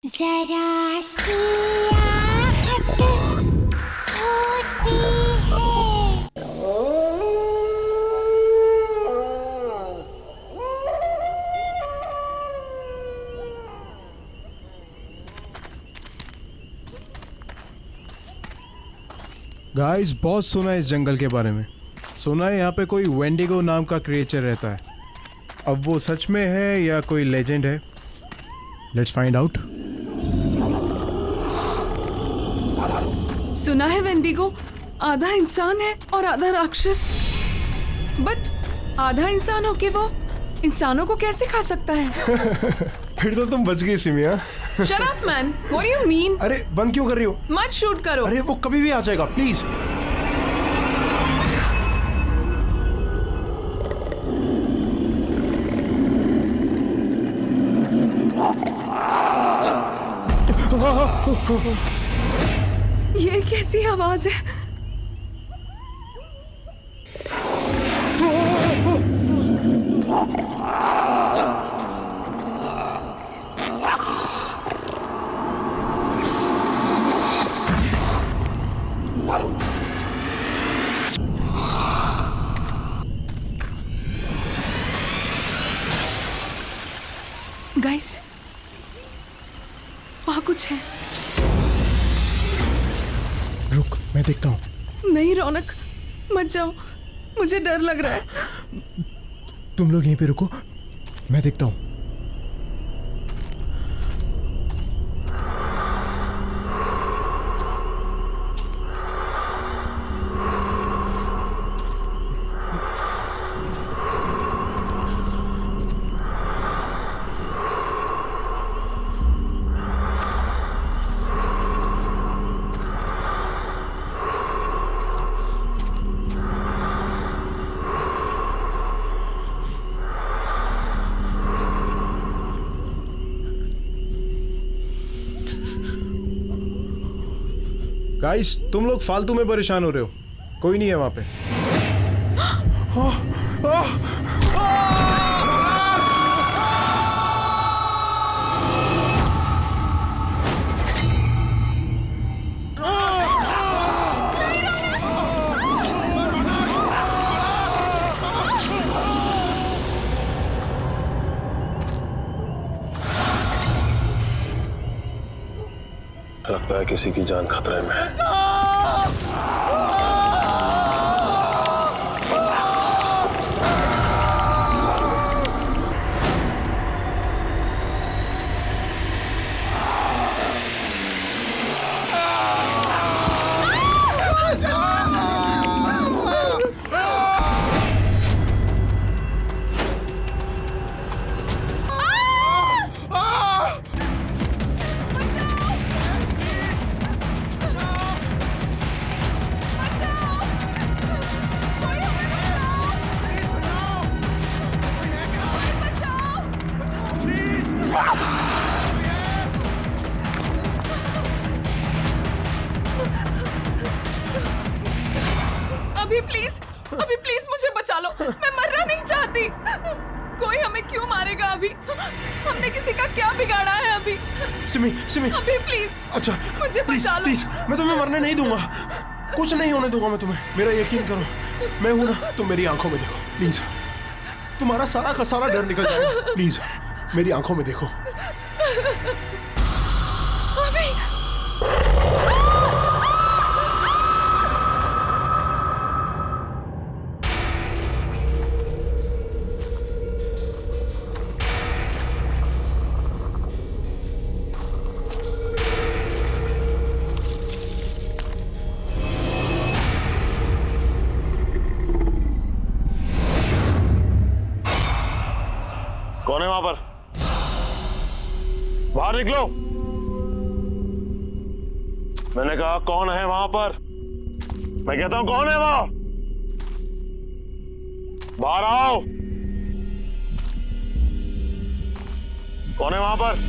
जरा सी आहट होती है। गाइस, बहुत सुना है इस जंगल के बारे में। सुना है यहाँ पे कोई वेंडिगो नाम का क्रिएचर रहता है। अब वो सच में है या कोई लेजेंड है? Let's find out. सुना है वेंडिगो आधा इंसान है और आधा राक्षस। बट आधा इंसान होके वो इंसानों को कैसे खा सकता है? फिर तो तुम बच गई सिमिया। Shut up, man. What do you mean? अरे बंद क्यों कर रही हो? मत शूट करो। अरे वो कभी भी आ जाएगा, प्लीज। ये कैसी आवाज है? गाइस, वहाँ कुछ है। रुक, मैं देखता हूँ। नहीं रौनक, मत जाओ, मुझे डर लग रहा है। तुम लोग यहीं पे रुको, मैं देखता हूँ। गाइस, तुम लोग फालतू में परेशान हो रहे हो। कोई नहीं है वहां पे। लगता है किसी की जान खतरे में है। अभी प्लीज मुझे बचा लो। मैं मरना नहीं चाहती। कोई हमें क्यों मारेगा अभी? हमने किसी का क्या बिगाड़ा है अभी? सिमी, सिमी। अभी प्लीज। अच्छा, मुझे बचा लो। प्लीज, मैं तुम्हें मरने नहीं दूंगा। कुछ नहीं होने दूंगा मैं तुम्हें। मेरा यकीन करो, मैं हूं ना। तुम मेरी आंखों में देखो, प्लीज। तुम्हारा सारा का सारा डर निकल जाएगा। प्लीज मेरी आंखों में देखो। अभी कौन है वहां पर? बाहर निकलो। मैंने कहा कौन है वहां पर? मैं कहता हूं कौन है वहां? बाहर आओ। कौन है वहां पर?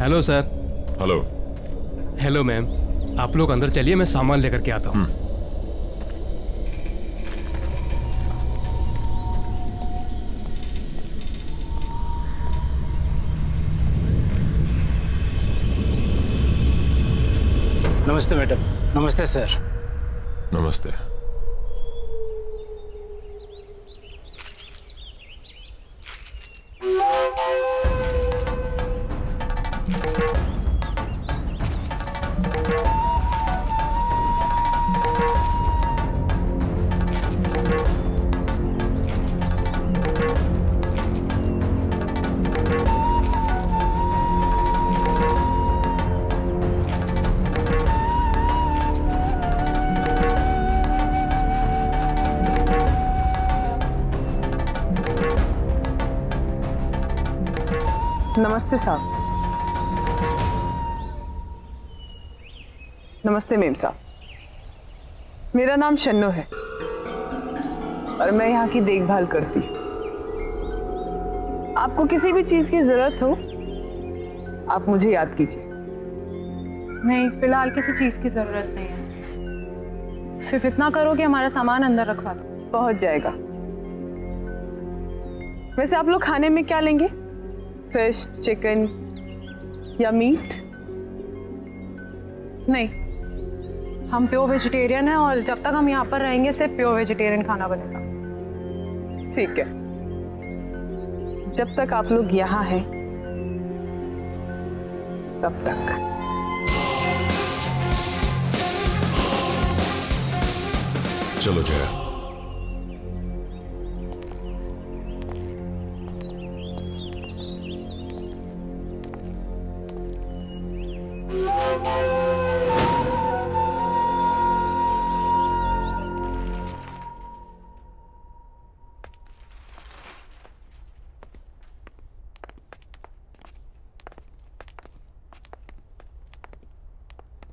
Hello sir. Hello. Hello ma'am, आप लोग अंदर चलिए, मैं सामान लेकर के आता हूँ। नमस्ते मैडम। नमस्ते सर। नमस्ते। नमस्ते साहब। नमस्ते मेम साहब। मेरा नाम शन्नो है और मैं यहाँ की देखभाल करती हूँ। आपको किसी भी चीज की जरूरत हो आप मुझे याद कीजिए। नहीं, फिलहाल किसी चीज की जरूरत नहीं है। सिर्फ इतना करो कि हमारा सामान अंदर रखवा दो। पहुंच जाएगा। वैसे आप लोग खाने में क्या लेंगे? फिश, चिकन या मीट? नहीं, हम प्योर वेजिटेरियन हैं और जब तक हम यहाँ पर रहेंगे सिर्फ प्योर वेजिटेरियन खाना बनेगा। ठीक है, जब तक आप लोग यहाँ हैं तब तक। चलो जया।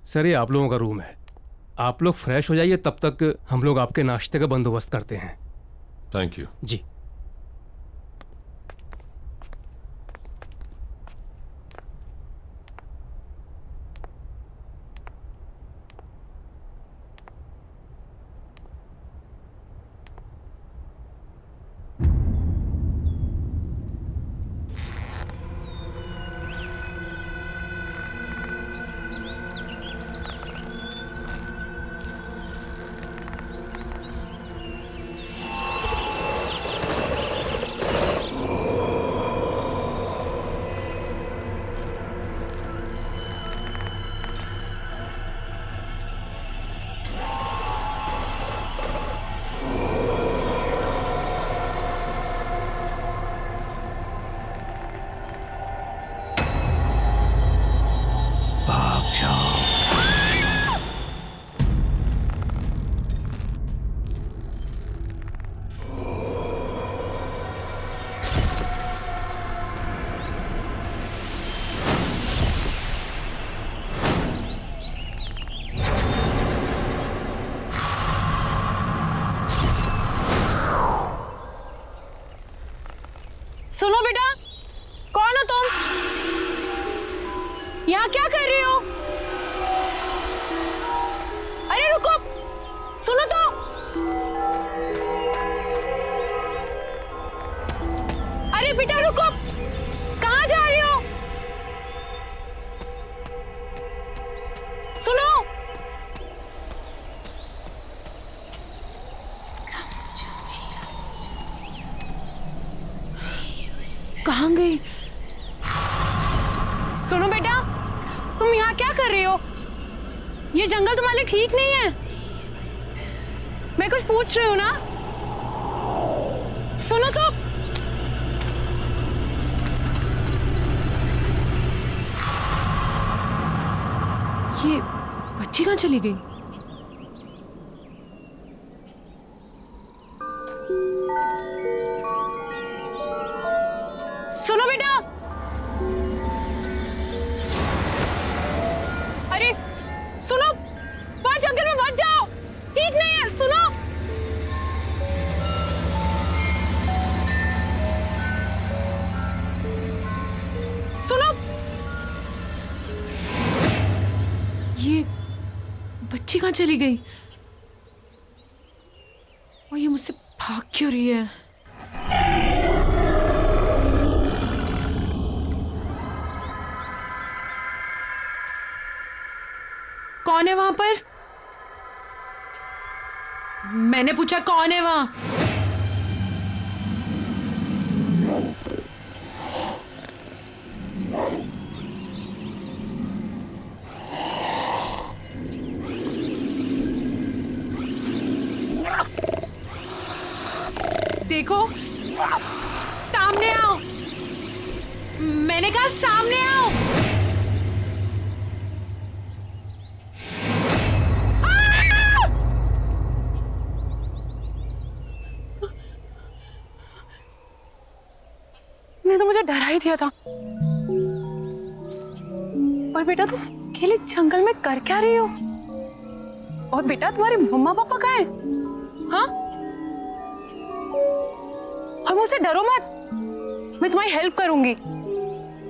सर, ये आप लोगों का रूम है। आप लोग फ्रेश हो जाइए, तब तक हम लोग आपके नाश्ते का बंदोबस्त करते हैं। Thank you. जी। सुनो बेटा, कौन हो तुम? यहाँ क्या कर रही हो? अरे रुको, सुनो तो। अरे बेटा रुको, कहाँ जा रही हो? सुनो। कहाँ गई? सुनो बेटा, तुम यहाँ क्या कर रही हो? ये जंगल तुम्हारे लिए ठीक नहीं है। मैं कुछ पूछ रही हूँ ना। सुनो तो। ये बच्ची कहाँ चली गई? सुनो बेटा। अरे सुनो, वहां जंगल में मत जाओ, ठीक नहीं है। सुनो। सुनो। बच्ची कहाँ चली गई? और ये मुझसे भाग क्यों रही है? कौन है वहां पर? मैंने पूछा कौन है वहां? देखो, सामने आओ। मैंने कहा सामने आओ। ने तो मुझे डरा ही दिया था। और बेटा तुम अकेले जंगल में कर क्या रही हो? और बेटा तुम्हारे मम्मा पापा कहाँ हैं? हाँ? और मुझसे डरो मत, मैं तुम्हारी हेल्प करूंगी।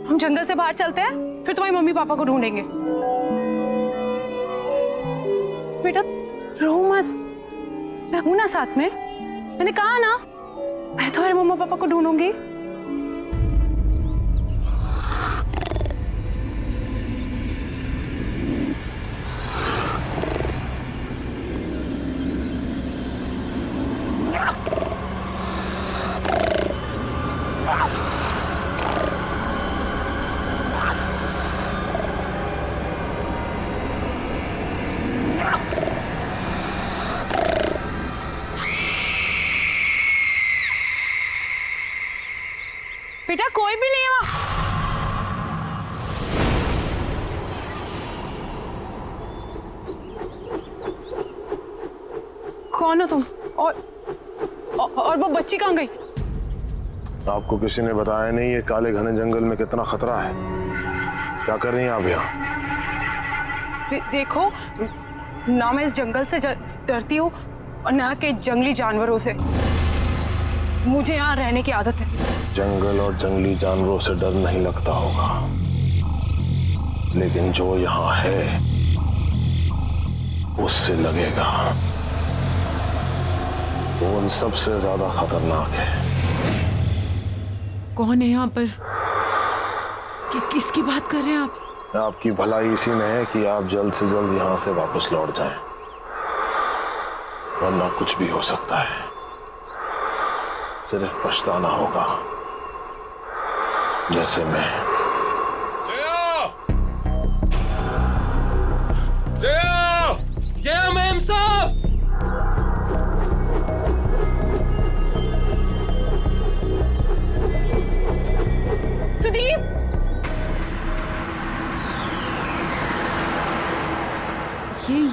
हम जंगल से बाहर चलते हैं, फिर तुम्हारे मम्मी पापा को ढूंढेंगे। बेटा रो मत, मैं हूं ना साथ में। मैंने कहा ना, मैं तुम्हारे मम्मा पापा को ढूंढूंगी। बेटा कोई भी नहीं है वहां। कौन हो तुम? और वो बच्ची कहाँ गई? आपको किसी ने बताया नहीं ये काले घने जंगल में कितना खतरा है? क्या कर रही हैं आप यहाँ? देखो ना, मैं इस जंगल से डरती हूँ और ना के जंगली जानवरों से। मुझे यहाँ रहने की आदत है। जंगल और जंगली जानवरों से डर नहीं लगता होगा, लेकिन जो यहाँ है उससे लगेगा। वो उन सबसे ज्यादा खतरनाक है। कौन है यहाँ पर? किसकी बात कर रहे हैं आप? आपकी भलाई इसी में है कि आप जल्द से जल्द यहाँ से वापस लौट जाएं, वरना कुछ भी हो सकता है। सिर्फ पछताना होगा, जैसे मैं। जया मैम साहब! सुदीप!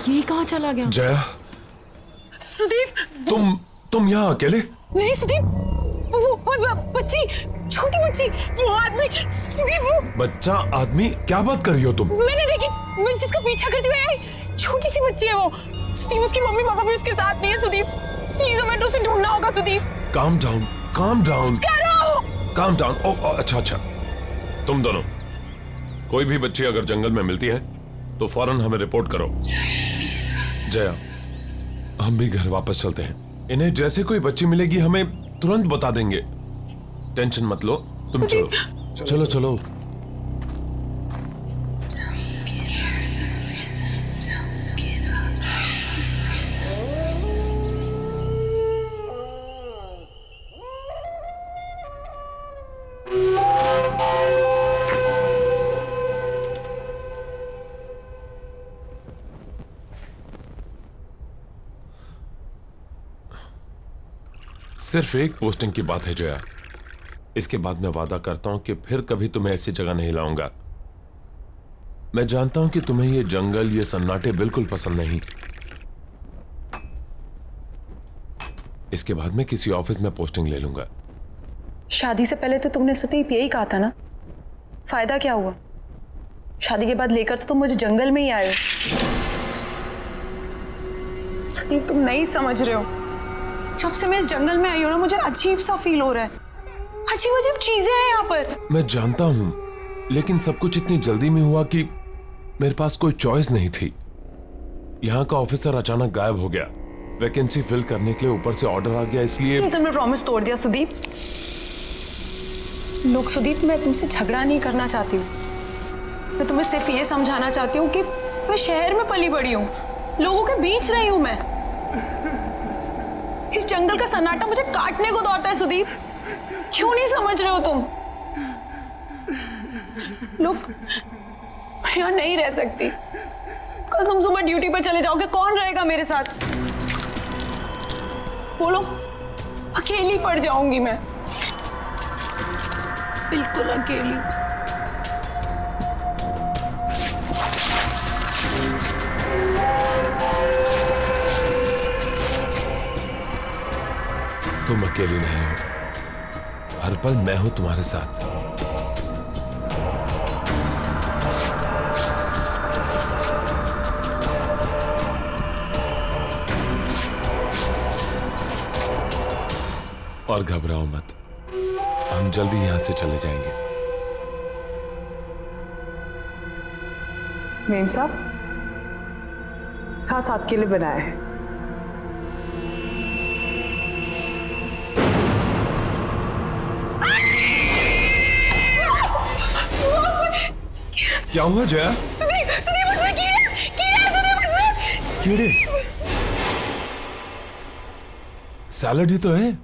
ये कहाँ चला गया? जया, सुदीप! तुम यहाँ अकेले? नहीं सुदीप, वो बच्ची, छोटी बच्ची, वो आदमी, सुदीप वो बच्चा आदमी? क्या बात कर रही हो तुम? मैंने देखी, मैं जिसका पीछा करती हुई आई, छोटी सी बच्ची है वो। सुदीप उसकी मम्मी पापा भी उसके साथ नहीं है। सुदीप प्लीज हमें उसे ढूंढना होगा। Sudeep calm down, calm down, calm down. ओ अच्छा, तुम दोनों कोई भी बच्ची अगर जंगल में मिलती है तो फौरन हमें रिपोर्ट करो। जया, हम भी घर वापस चलते हैं। इन्हें जैसे कोई बच्ची मिलेगी हमें तुरंत बता देंगे। टेंशन मत लो, तुम चलो चलो। सिर्फ एक पोस्टिंग की बात है जया, इसके बाद मैं वादा करता हूं कि फिर कभी तुम्हें ऐसी जगह नहीं लाऊंगा। मैं जानता हूं कि तुम्हें ये जंगल, ये सन्नाटे बिल्कुल पसंद नहीं। इसके बाद मैं किसी ऑफिस में पोस्टिंग ले लूंगा। शादी से पहले तो तुमने सुदीप यही कहा था ना, फायदा क्या हुआ? शादी के बाद लेकर तो तुम मुझे जंगल में ही आए हो। सुदीप तुम नहीं समझ रहे हो, जब से मैं इस जंगल में आई हूं ना, मुझे अजीब सा फील हो रहा है। अजीब अजीब चीजें हैं यहाँ पर। मैं जानता हूं, लेकिन सब कुछ इतनी जल्दी में हुआ कि मेरे पास कोई चॉइस नहीं थी। यहाँ का ऑफिसर अचानक गायब हो गया। वैकेंसी फिल करने के लिए ऊपर से ऑर्डर आ गया, इसलिए तुमने प्रॉमिस तोड़ दिया सुदीप। लोग सुदीप, मैं तुमसे झगड़ा नहीं करना चाहती हूँ। मैं तुम्हें सिर्फ ये समझाना चाहती हूँ कि मैं शहर में पली बड़ी हूँ, लोगों के बीच रही हूँ मैं। इस जंगल का सन्नाटा मुझे काटने को दौड़ता है सुदीप। क्यों नहीं समझ रहे हो तुम? लोग, मैं यहाँ नहीं रह सकती। कल तुम सुबह ड्यूटी पे चले जाओगे, कौन रहेगा मेरे साथ? बोलो, अकेली पड़ जाऊंगी मैं, बिल्कुल अकेली। तुम अकेली नहीं हो, हर पल मैं हूं तुम्हारे साथ। और घबराओ मत, हम जल्दी यहां से चले जाएंगे। मेम साहब, खास आपके लिए बनाया है। क्या हुआ जया? सुदीप, सुदीप उसमें कीड़े, कीड़े सुदीप उसमें। कीड़े? सैलड ही तो है।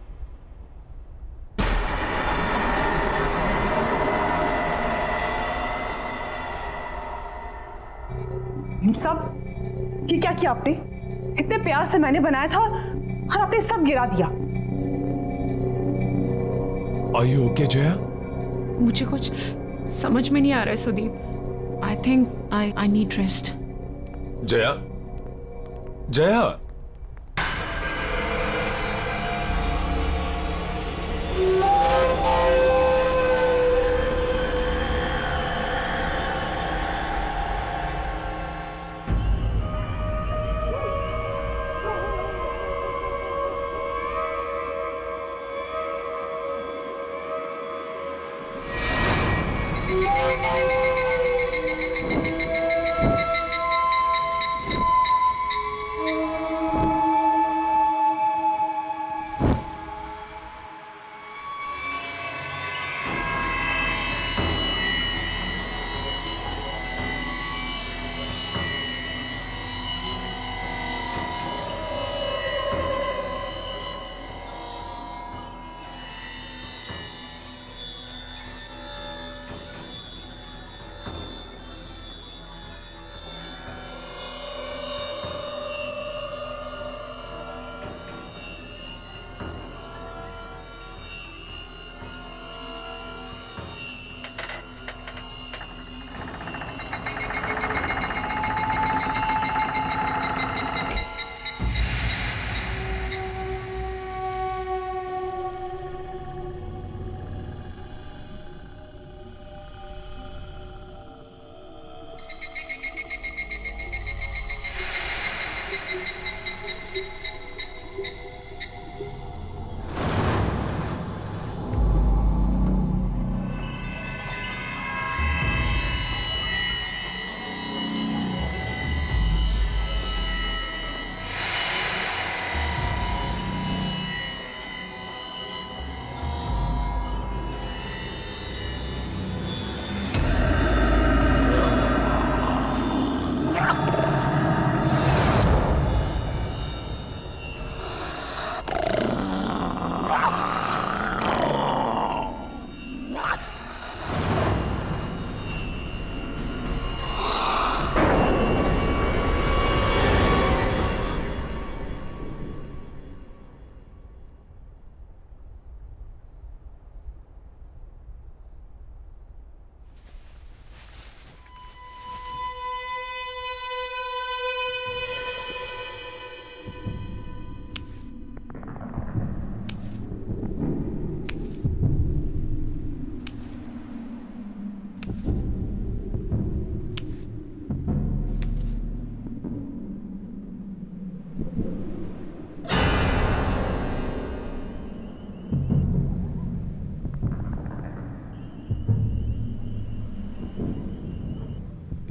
सब ये क्या किया आपने? इतने प्यार से मैंने बनाया था और आपने सब गिरा दिया। Are you okay, Jaya? मुझे कुछ समझ में नहीं आ रहा है Sudeep. I think I need rest. Jaya, Jaya,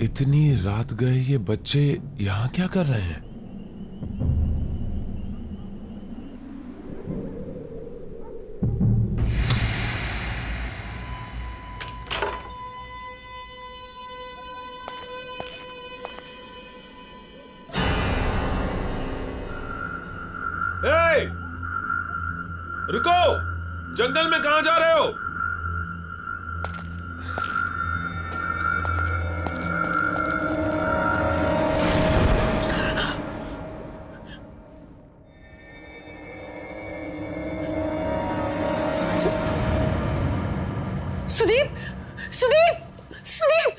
इतनी रात गए ये बच्चे यहां क्या कर रहे हैं? रुको! जंगल में कहां जा रहे हो? सुदीप! सुदीप! सुदीप!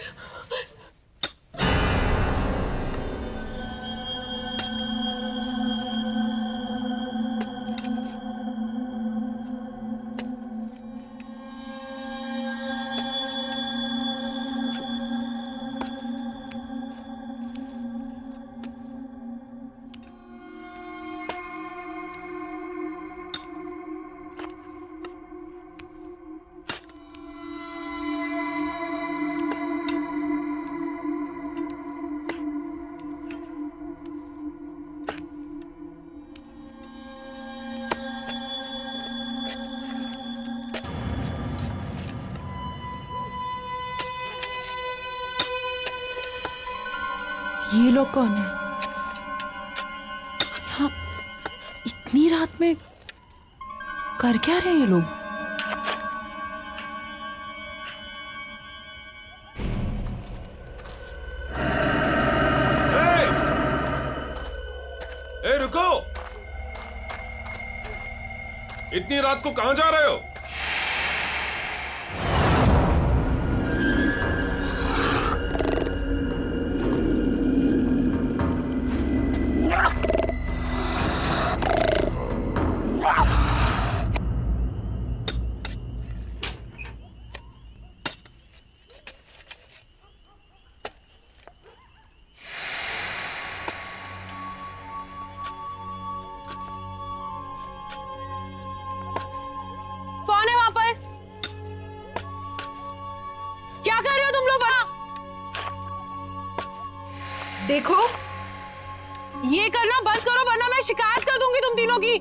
ये लोग कौन है? हाँ, इतनी रात में कर क्या रहे हैं ये लोग? ए, रुको! इतनी रात को कहां जा रहे हो? कौन है वहां पर? क्या कर रहे हो तुम लोग वहां? देखो, ये करना बंद करो वरना मैं शिकायत कर दूंगी तुम तीनों की।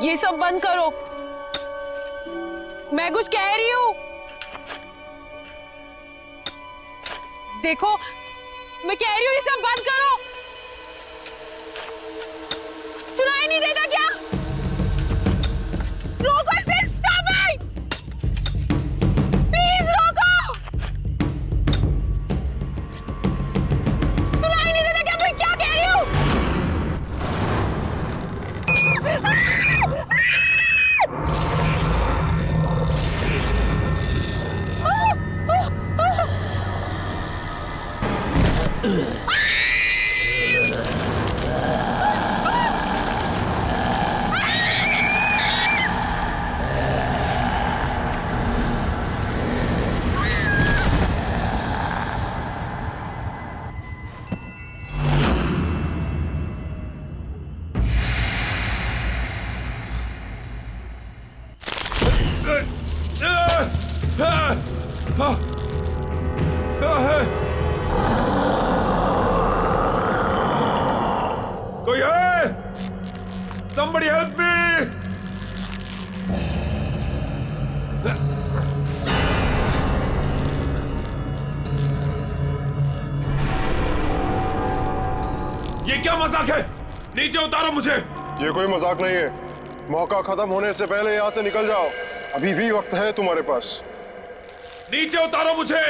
ये सब बंद करो, मैं कुछ कह रही हूं। देखो, मैं कह रही हूँ ये सब बंद करो। सुनाई नहीं देता क्या? रोको इसे, स्टॉप इट! प्लीज रोको! सुनाई नहीं देता क्या मैं क्या कह रही हूँ? कोई है? Somebody help me! ये क्या मजाक है? नीचे उतारो मुझे। ये कोई मजाक नहीं है। मौका खत्म होने से पहले यहाँ से निकल जाओ। अभी भी वक्त है तुम्हारे पास। नीचे उतारो मुझे।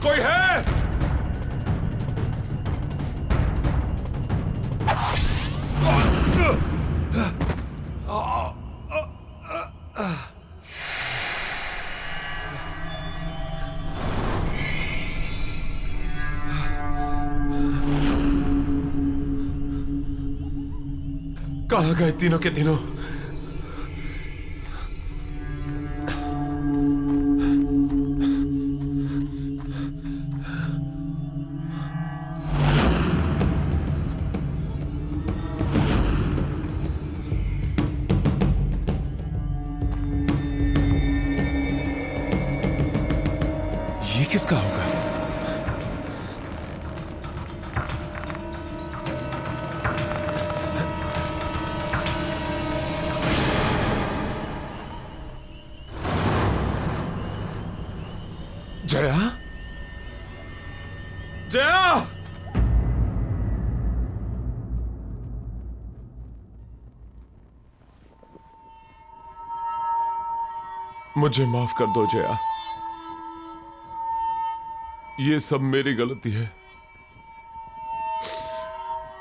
कोई है? कहां गए तीनों के तीनों? ये किसका होगा? जया? जया! मुझे माफ कर दो जया, ये सब मेरी गलती है।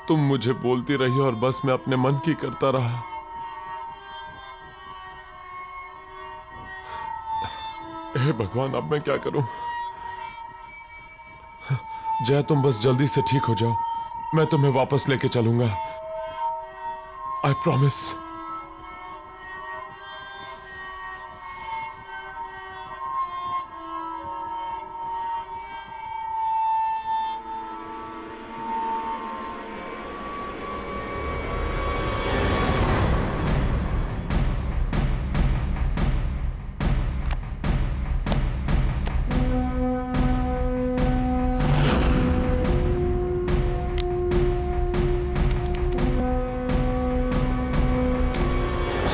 तुम मुझे बोलती रही और बस मैं अपने मन की करता रहा। हे भगवान, अब मैं क्या करूं? जया, तुम बस जल्दी से ठीक हो जाओ, मैं तुम्हें वापस लेके चलूंगा। I promise.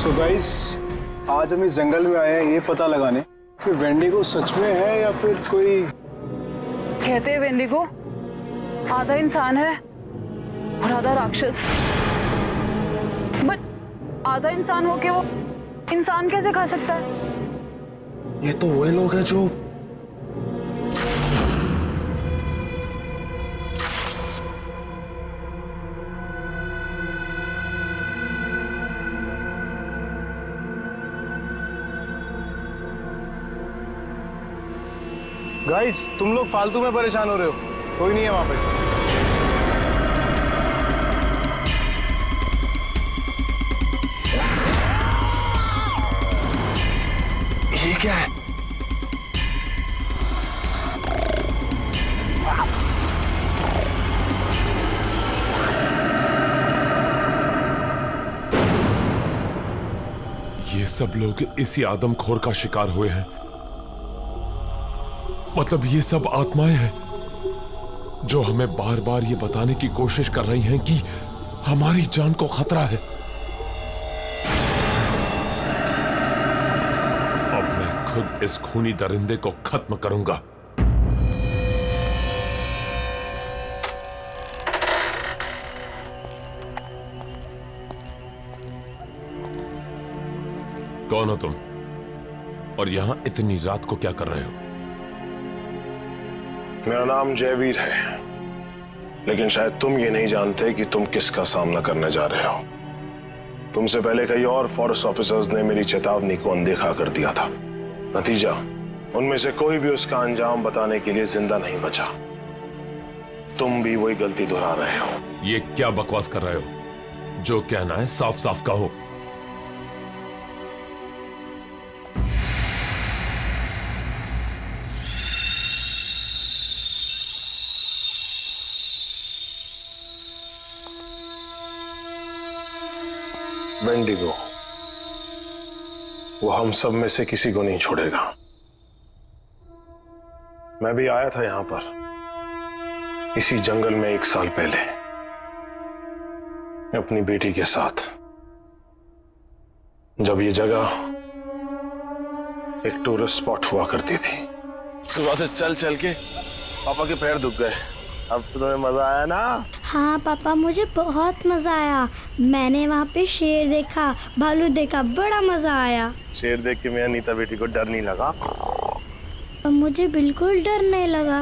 तो गाइस, आज हम इस जंगल में आए हैं ये पता लगाने कि वेंडिगो सच में है या फिर कोई। कहते हैं वेंडिगो आधा इंसान है और आधा राक्षस। बट आधा इंसान होके वो इंसान कैसे खा सकता है? ये तो वही लोग हैं जो गाइस, तुम लोग फालतू में परेशान हो रहे हो, कोई नहीं है वहां पे। ये क्या है? ये सब लोग इसी आदमखोर का शिकार हुए हैं। मतलब ये सब आत्माएं हैं जो हमें बार बार ये बताने की कोशिश कर रही हैं कि हमारी जान को खतरा है। अब मैं खुद इस खूनी दरिंदे को खत्म करूंगा। कौन हो तुम? और यहां इतनी रात को क्या कर रहे हो? मेरा नाम जयवीर है, लेकिन शायद तुम ये नहीं जानते कि तुम किसका सामना करने जा रहे हो। तुमसे पहले कई और फॉरेस्ट ऑफिसर्स ने मेरी चेतावनी को अनदेखा कर दिया था। नतीजा, उनमें से कोई भी उसका अंजाम बताने के लिए जिंदा नहीं बचा। तुम भी वही गलती दोहरा रहे हो। ये क्या बकवास कर रहे हो? जो कहना है साफ साफ कहो। वेंडिगो, वो हम सब में से किसी को नहीं छोड़ेगा। मैं भी आया था यहां पर इसी जंगल में 1 साल पहले अपनी बेटी के साथ, जब ये जगह एक टूरिस्ट स्पॉट हुआ करती थी। सुबह से चल चल के पापा के पैर दुख गए। अब तो तुम्हें मजा आया ना? हाँ पापा, मुझे बहुत मजा आया। मैंने वहाँ पे शेर देखा, भालू देखा, बड़ा मजा आया। शेर देख के मेरी नीता बेटी को डर नहीं लगा? और मुझे बिल्कुल डर नहीं लगा।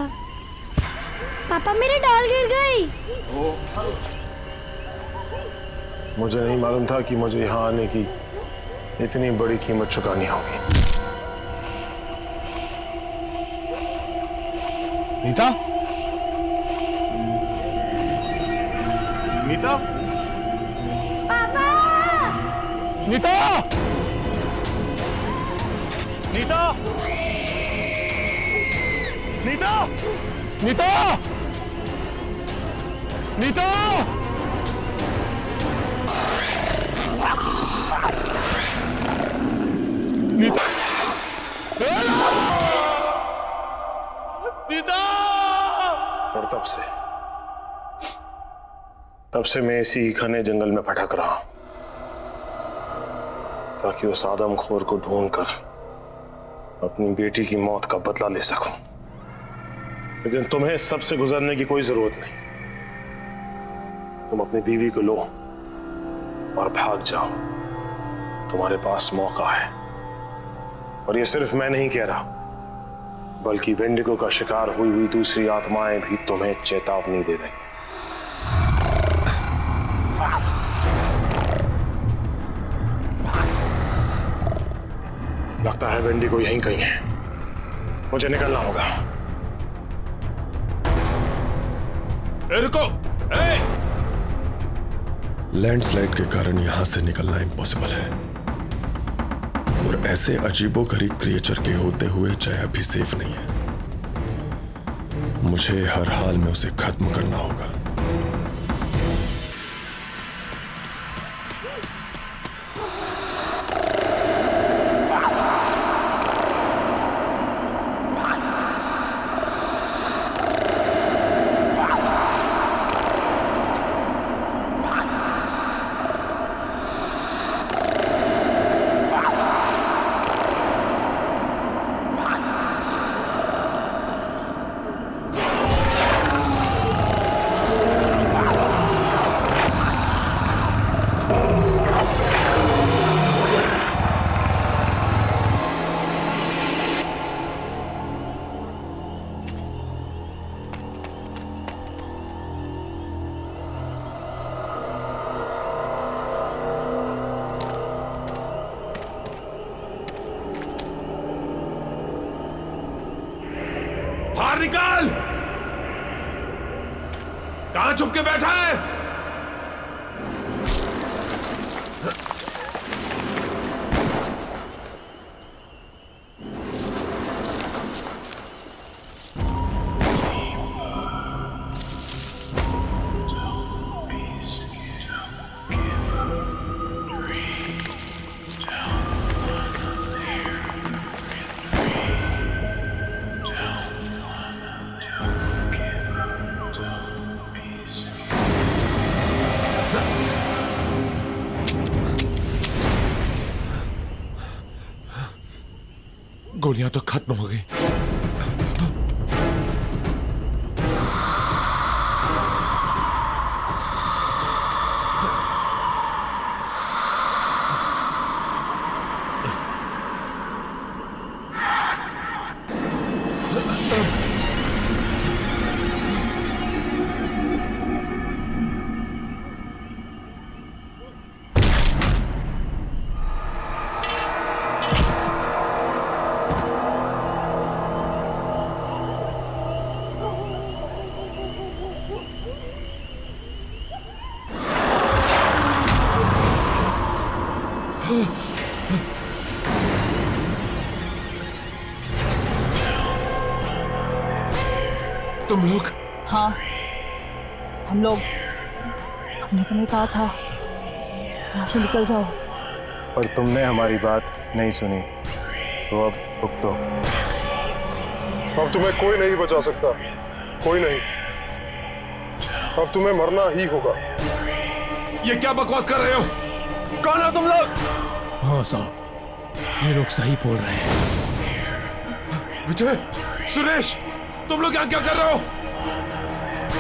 पापा, मेरी डॉल गिर गई। मुझे नहीं मालूम था कि मुझे यहाँ आने की इतनी बड़ी कीमत चुकानी होगी। नीता? नीता? पापा! नीता! नीता? नीता? नीता! नीता! नीता! और तब से मैं इसी घने जंगल में भटक रहा हूं ताकि उस आदमखोर को ढूंढकर अपनी बेटी की मौत का बदला ले सकूं। लेकिन तुम्हें इस सब से गुजरने की कोई जरूरत नहीं। तुम अपनी बीवी को लो और भाग जाओ। तुम्हारे पास मौका है। और ये सिर्फ मैं नहीं कह रहा, बल्कि वेंडिगो का शिकार हुई हुई दूसरी आत्माएं भी तुम्हें चेतावनी दे रही। लगता है वेंडिगो यहीं कहीं है। मुझे निकलना होगा। रुको! लैंडस्लाइड के कारण यहां से निकलना इम्पॉसिबल है, और ऐसे अजीबोगरीब क्रिएचर के होते हुए जया भी सेफ नहीं है। मुझे हर हाल में उसे खत्म करना होगा। बाहर निकाल! कहां छुप के बैठा है? गोलियां तो खत्म हो गई। तुम लोग? हाँ, हम लोग। हमने तुम्हें कहा था यहाँ से निकल जाओ, पर तुमने हमारी बात नहीं सुनी, तो अब भुगतो। अब तुम्हें कोई नहीं बचा सकता, कोई नहीं। अब तुम्हें मरना ही होगा। ये क्या बकवास कर रहे हो? कौन हो तुम लोग? हाँ साहब, ये लोग सही बोल रहे हैं। विजय, सुरेश, तुम लोग यहाँ क्या कर रहे हो?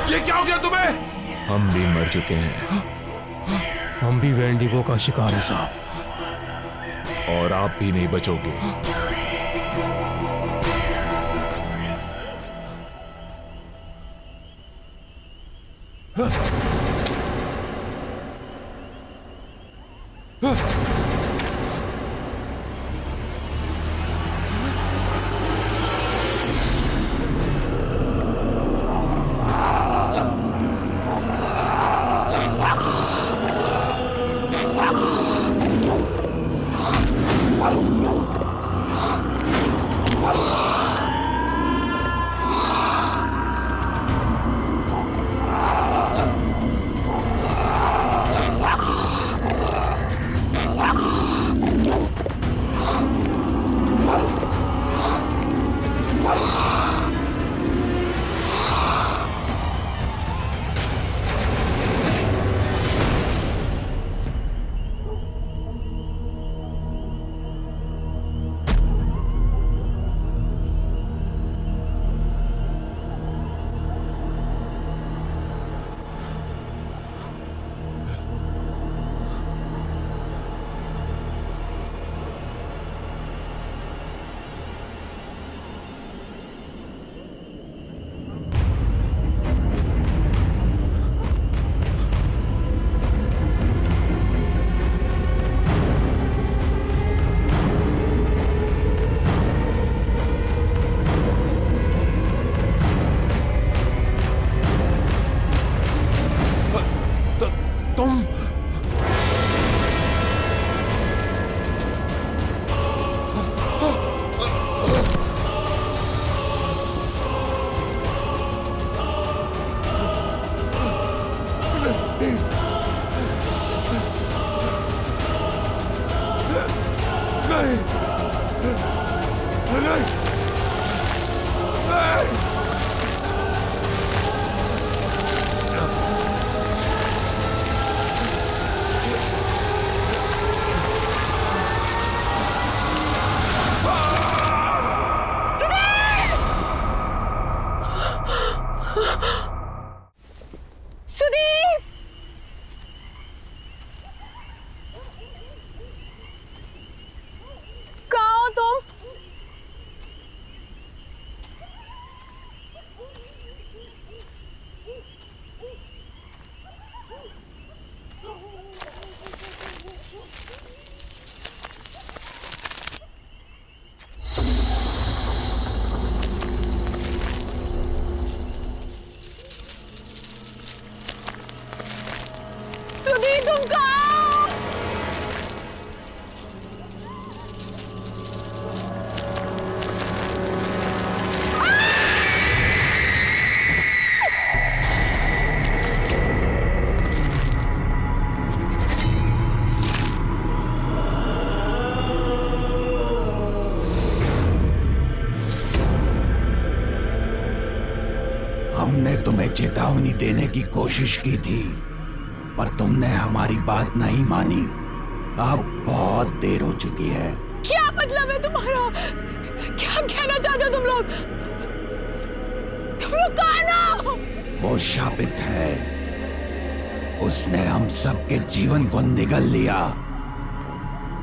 ये क्या हो गया तुम्हें? हम भी मर चुके हैं। हम भी वेंडिगो का शिकार है साहब, और आप भी नहीं बचोगे। तुम कहाँ हो? हमने तुम्हें चेतावनी देने की कोशिश की थी, पर तुमने हमारी बात नहीं मानी। अब बहुत देर हो चुकी है। क्या मतलब है तुम्हारा? क्या कहना चाहते हो तुम लोग? तुम लोग कहाँ हो? वो शापित है, उसने हम सबके जीवन को निगल लिया।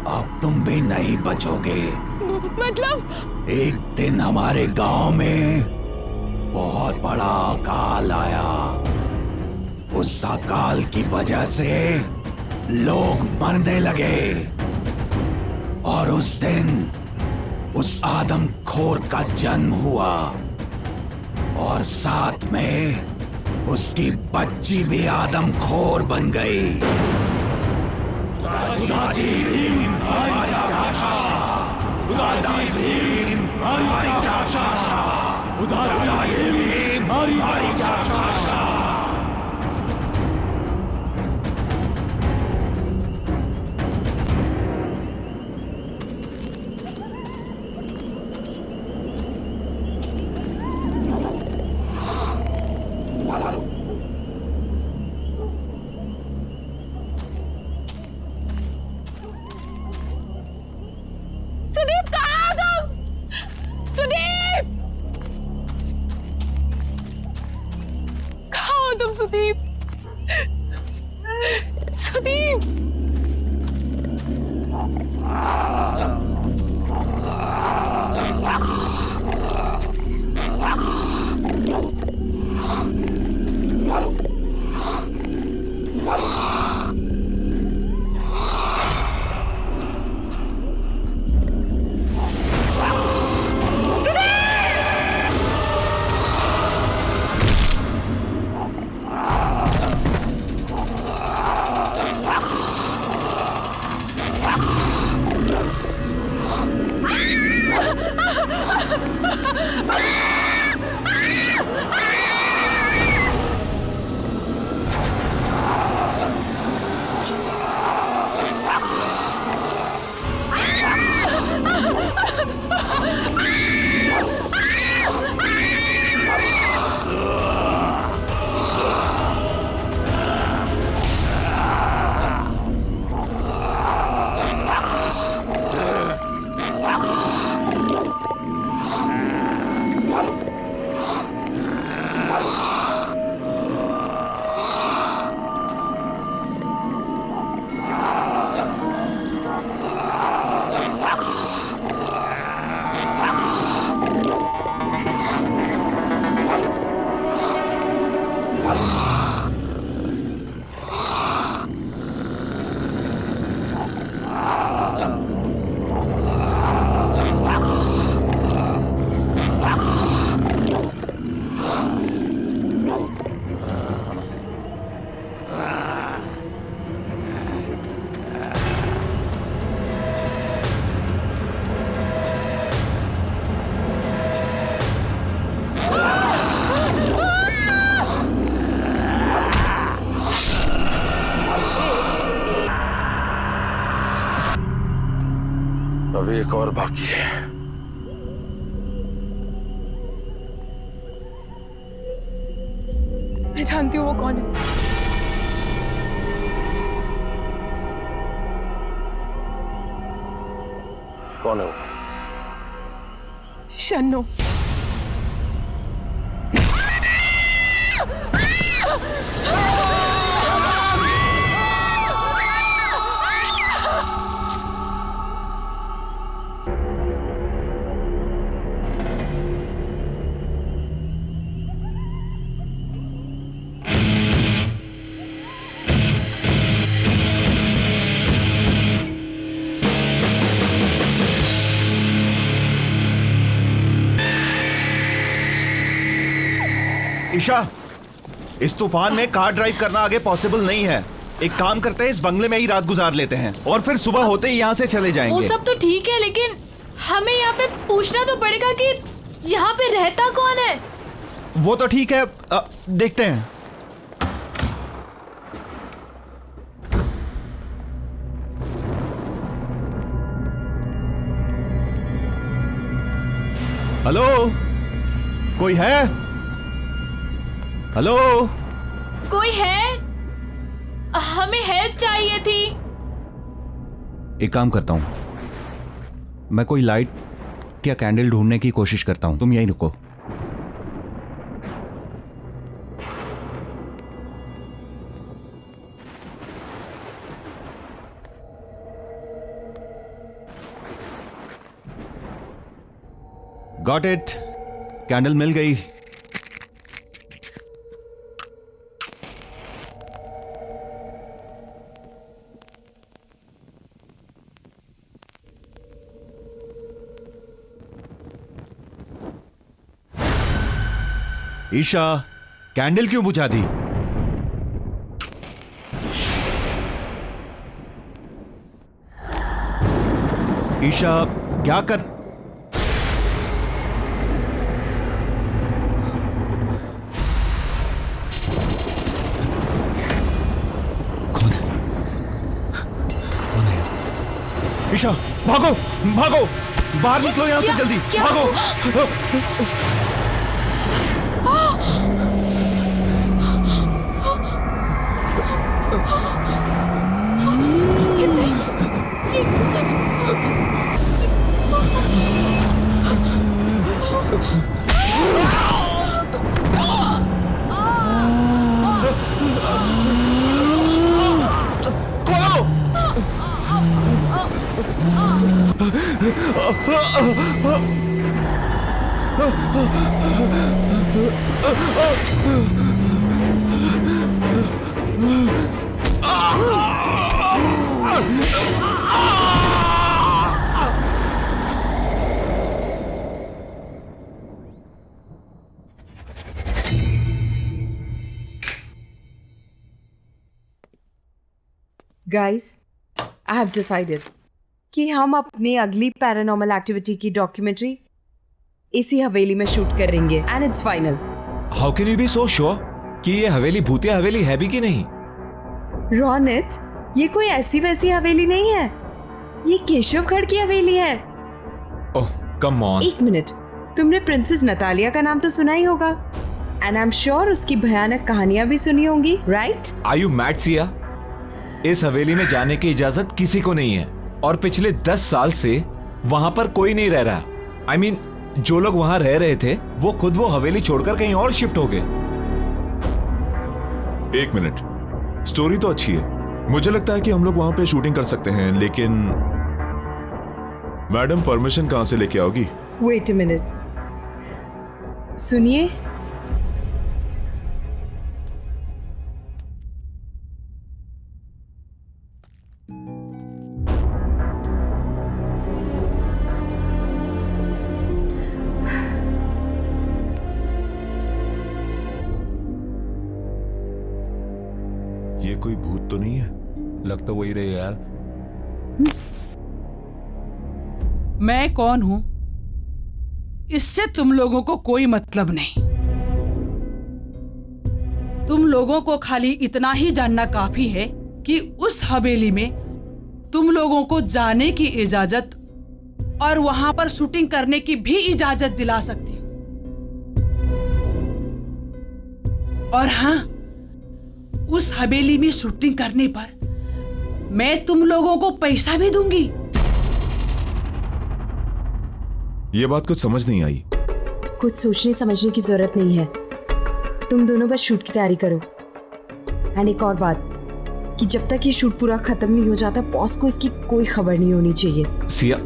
अब तुम भी नहीं बचोगे। मतलब? एक दिन हमारे गांव में बहुत बड़ा अकाल आया। उस अकाल की वजह से लोग मरने लगे, और उस दिन उस आदमखोर का जन्म हुआ, और साथ में उसकी बच्ची भी आदमखोर बन गई। सुदीप कहाँ हो तुम? सुदीप कहाँ हो तुम? सुदीप, सुदीप। अभी एक और बाकी है। मैं जानती हूँ वो कौन है। कौन है वो? शन्नो। ईशा, इस तूफान में कार ड्राइव करना आगे पॉसिबल नहीं है। एक काम करते हैं, इस बंगले में ही रात गुजार लेते हैं और फिर सुबह होते ही यहाँ से चले वो जाएंगे। सब तो ठीक है, लेकिन हमें यहाँ पे पूछना तो पड़ेगा कि यहाँ पे रहता कौन है। वो तो ठीक है, देखते हैं। हेलो, कोई है? हेलो, कोई है? हमें हेल्प चाहिए थी। एक काम करता हूं, मैं कोई लाइट या कैंडल ढूंढने की कोशिश करता हूं, तुम यहीं रुको। गॉट इट, कैंडल मिल गई। ईशा, कैंडल क्यों बुझा दी? ईशा, क्या कर? कौन है? ईशा, भागो भागो, बाहर निकलो यहां से जल्दी, भागो। Guys, I have decided कि हम अपनी अगली पैरानॉर्मल एक्टिविटी की डॉक्यूमेंट्री इसी हवेली में शूट करेंगे and it's final. How can you be so sure कि ये हवेली भूतिया हवेली है भी कि नहीं? रोनित, ये कोई ऐसी वैसी हवेली नहीं है, ये केशवगढ़ की हवेली है। ओह कम ऑन। एक मिनट, तुमने प्रिंसेस नतालिया का नाम तो सुना ही होगा एंड आई एम श्योर उसकी भयानक कहानियां भी सुनी होंगी, right? Are you mad Siya? इस हवेली में जाने की इजाजत किसी को नहीं है और पिछले 10 साल से वहां पर कोई नहीं रह रहा। I mean, जो लोग वहां रह रहे थे वो खुद वो हवेली छोड़कर कहीं और शिफ्ट हो गए। एक मिनट, स्टोरी तो अच्छी है, मुझे लगता है कि हम लोग वहां पे शूटिंग कर सकते हैं, लेकिन मैडम परमिशन कहां से लेके आओगी? वेट अ मिनट, सुनिए। ये कोई भूत तो नहीं है? लग तो वही रहे यार। मैं कौन हूं इससे तुम लोगों को कोई मतलब नहीं। तुम लोगों को खाली इतना ही जानना काफी है कि उस हवेली में तुम लोगों को जाने की इजाजत और वहां पर शूटिंग करने की भी इजाजत दिला सकती हूं। और हां, उस हवेली में शूटिंग करने पर मैं तुम लोगों को पैसा भी दूंगी। ये बात कुछ समझ नहीं आई। कुछ सोचने समझने की जरूरत नहीं है, तुम दोनों बस शूट की तैयारी करो। एंड एक और बात कि जब तक ये शूट पूरा खत्म नहीं हो जाता, बॉस को इसकी कोई खबर नहीं होनी चाहिए। सिया,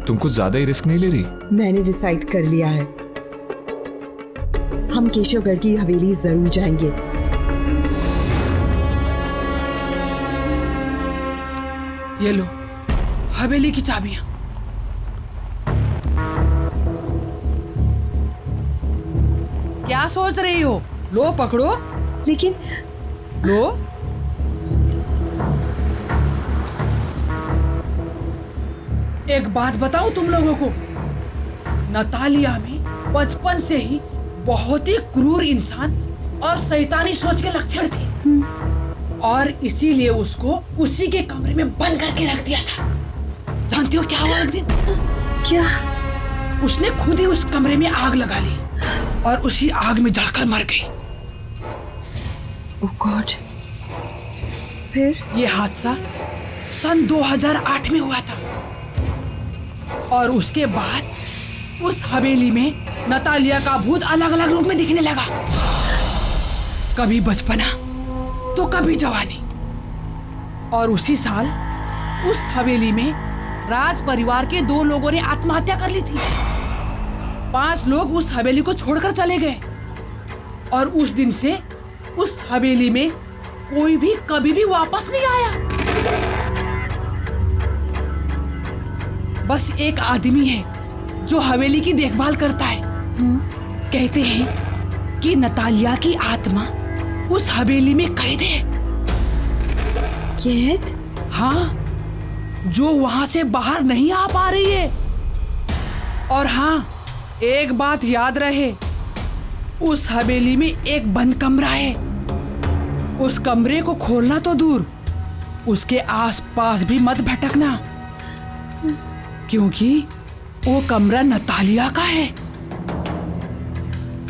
तुम कुछ ज्यादा ही रिस्क नहीं ले रही? मैंने डिसाइड कर लिया है, हम केशवगढ़ की हवेली जरूर जाएंगे। ये लो हवेली की चाबियां। क्या सोच रही हो? लो पकड़ो। लेकिन लो। एक बात बताऊं तुम लोगों को, नतालिया में बचपन से ही बहुत ही क्रूर इंसान और शैतानी सोच के लक्षण थे और इसीलिए उसको उसी के कमरे में बंद करके रख दिया था। जानती हो क्या हुआ एक दिन? क्या? उसने खुद ही उस कमरे में आग लगा ली और उसी आग में जलकर मर गई। ओह गॉड। फिर? ये हादसा सन 2008 में हुआ था और उसके बाद उस हवेली में नतालिया का भूत अलग अलग रूप में दिखने लगा। कभी बचपना तो कभी जवानी। और उसी साल उस हवेली में राज परिवार के 2 लोगों ने आत्महत्या कर ली थी। 5 लोग उस हवेली को छोड़कर चले गए और उस दिन से उस हवेली में कोई भी कभी भी वापस नहीं आया। बस एक आदमी है जो हवेली की देखभाल करता है। कहते हैं कि नतालिया की आत्मा उस हवेली में कैद है। कैद? हाँ, जो वहां से बाहर नहीं आ पा रही है। और हाँ, एक बात याद रहे, उस हवेली में एक बंद कमरा है। उस कमरे को खोलना तो दूर, उसके आसपास भी मत भटकना, क्योंकि वो कमरा नतालिया का है।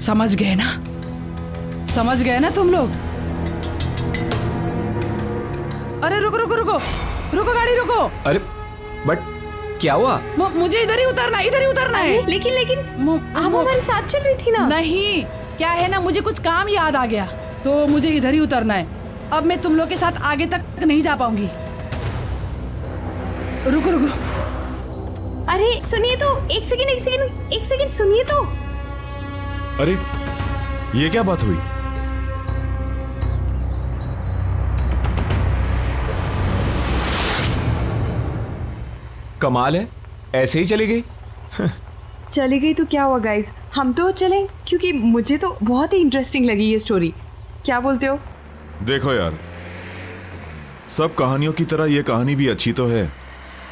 समझ गए ना? समझ गए ना तुम लोग? अरे रुको रुको रुको रुको, गाड़ी रुको। अरे बट क्या हुआ? मुझे इधर ही उतरना है। लेकिन आप हमारे साथ चल रही थी ना? नहीं, क्या है ना, मुझे कुछ काम याद आ गया तो मुझे इधर ही उतरना है। अब मैं तुम लोग के साथ आगे तक नहीं जा पाऊंगी। रुको रुको। अरे सुनिए तो, एक सेकंड सुनिए तो। अरे ये क्या बात हुई? कमाल है, ऐसे ही चली गई। चली गई तो क्या हुआ गाइस, हम तो चलें, क्योंकि मुझे तो बहुत ही इंटरेस्टिंग लगी ये स्टोरी। क्या बोलते हो? देखो यार, सब कहानियों की तरह ये कहानी भी अच्छी तो है,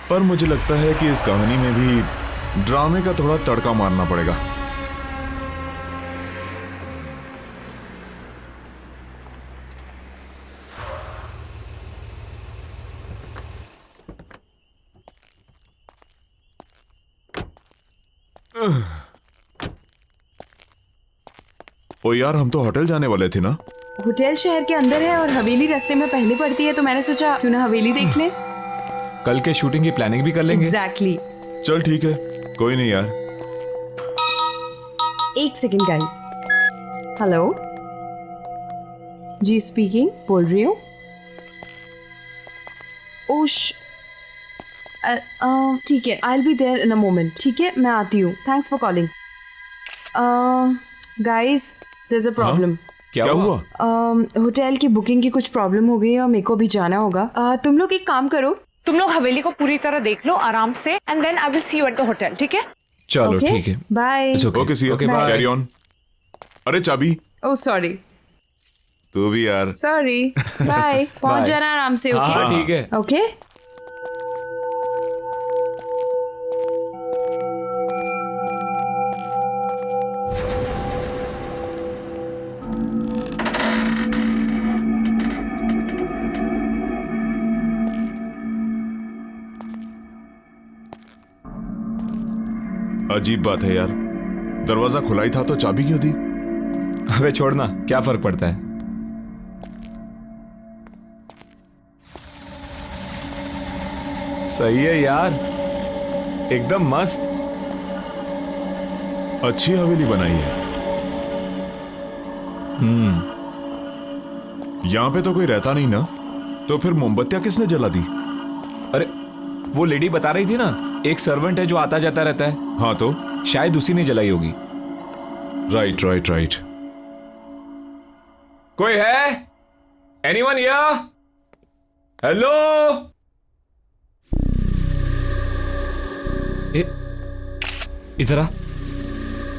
पर मुझे लगता है कि इस कहानी में भी ड्रामे का थोड़ा तड़का मारना पड़ेगा। ओ यार, हम तो होटल जाने वाले थे ना? होटल शहर के अंदर है और हवेली रास्ते में पहले पड़ती है, तो मैंने सोचा क्यों ना हवेली देख लें। कल के शूटिंग की प्लानिंग भी कर लेंगे। एग्जैक्टली। चल ठीक है, कोई नहीं यार। एक सेकंड गाइस। हेलो जी, स्पीकिंग, बोल रही हूँ। ओश, ठीक है, I will be there in a moment. ठीक है, मैं आती हूँ। Thanks for calling. Guys, there is a problem. क्या हुआ? होटल की बुकिंग की कुछ प्रॉब्लम हो गई है और मेरे को भी जाना होगा। तुम लोग एक काम करो, तुम लोग हवेली को पूरी तरह देख लो आराम से, and then I will see you at the hotel. ठीक है? चलो ठीक है, bye. Okay see you, carry on. अरे चाबी। Oh sorry. तू भी यार। Sorry, bye. पहुंच जाना आराम से। ओके हाँ ठीक है। ओके। अजीब बात है यार, दरवाजा खुला ही था तो चाबी क्यों दी? अबे छोड़ना, क्या फर्क पड़ता है। सही है यार, एकदम मस्त। अच्छी हवेली बनाई है। यहां पे तो कोई रहता नहीं ना, तो फिर मोमबत्तियां किसने जला दी? अरे वो लेडी बता रही थी ना, एक सर्वेंट है जो आता जाता रहता है। हाँ तो शायद उसी ने जलाई होगी। Right right right. कोई है? Anyone here? हेलो? इधर आ।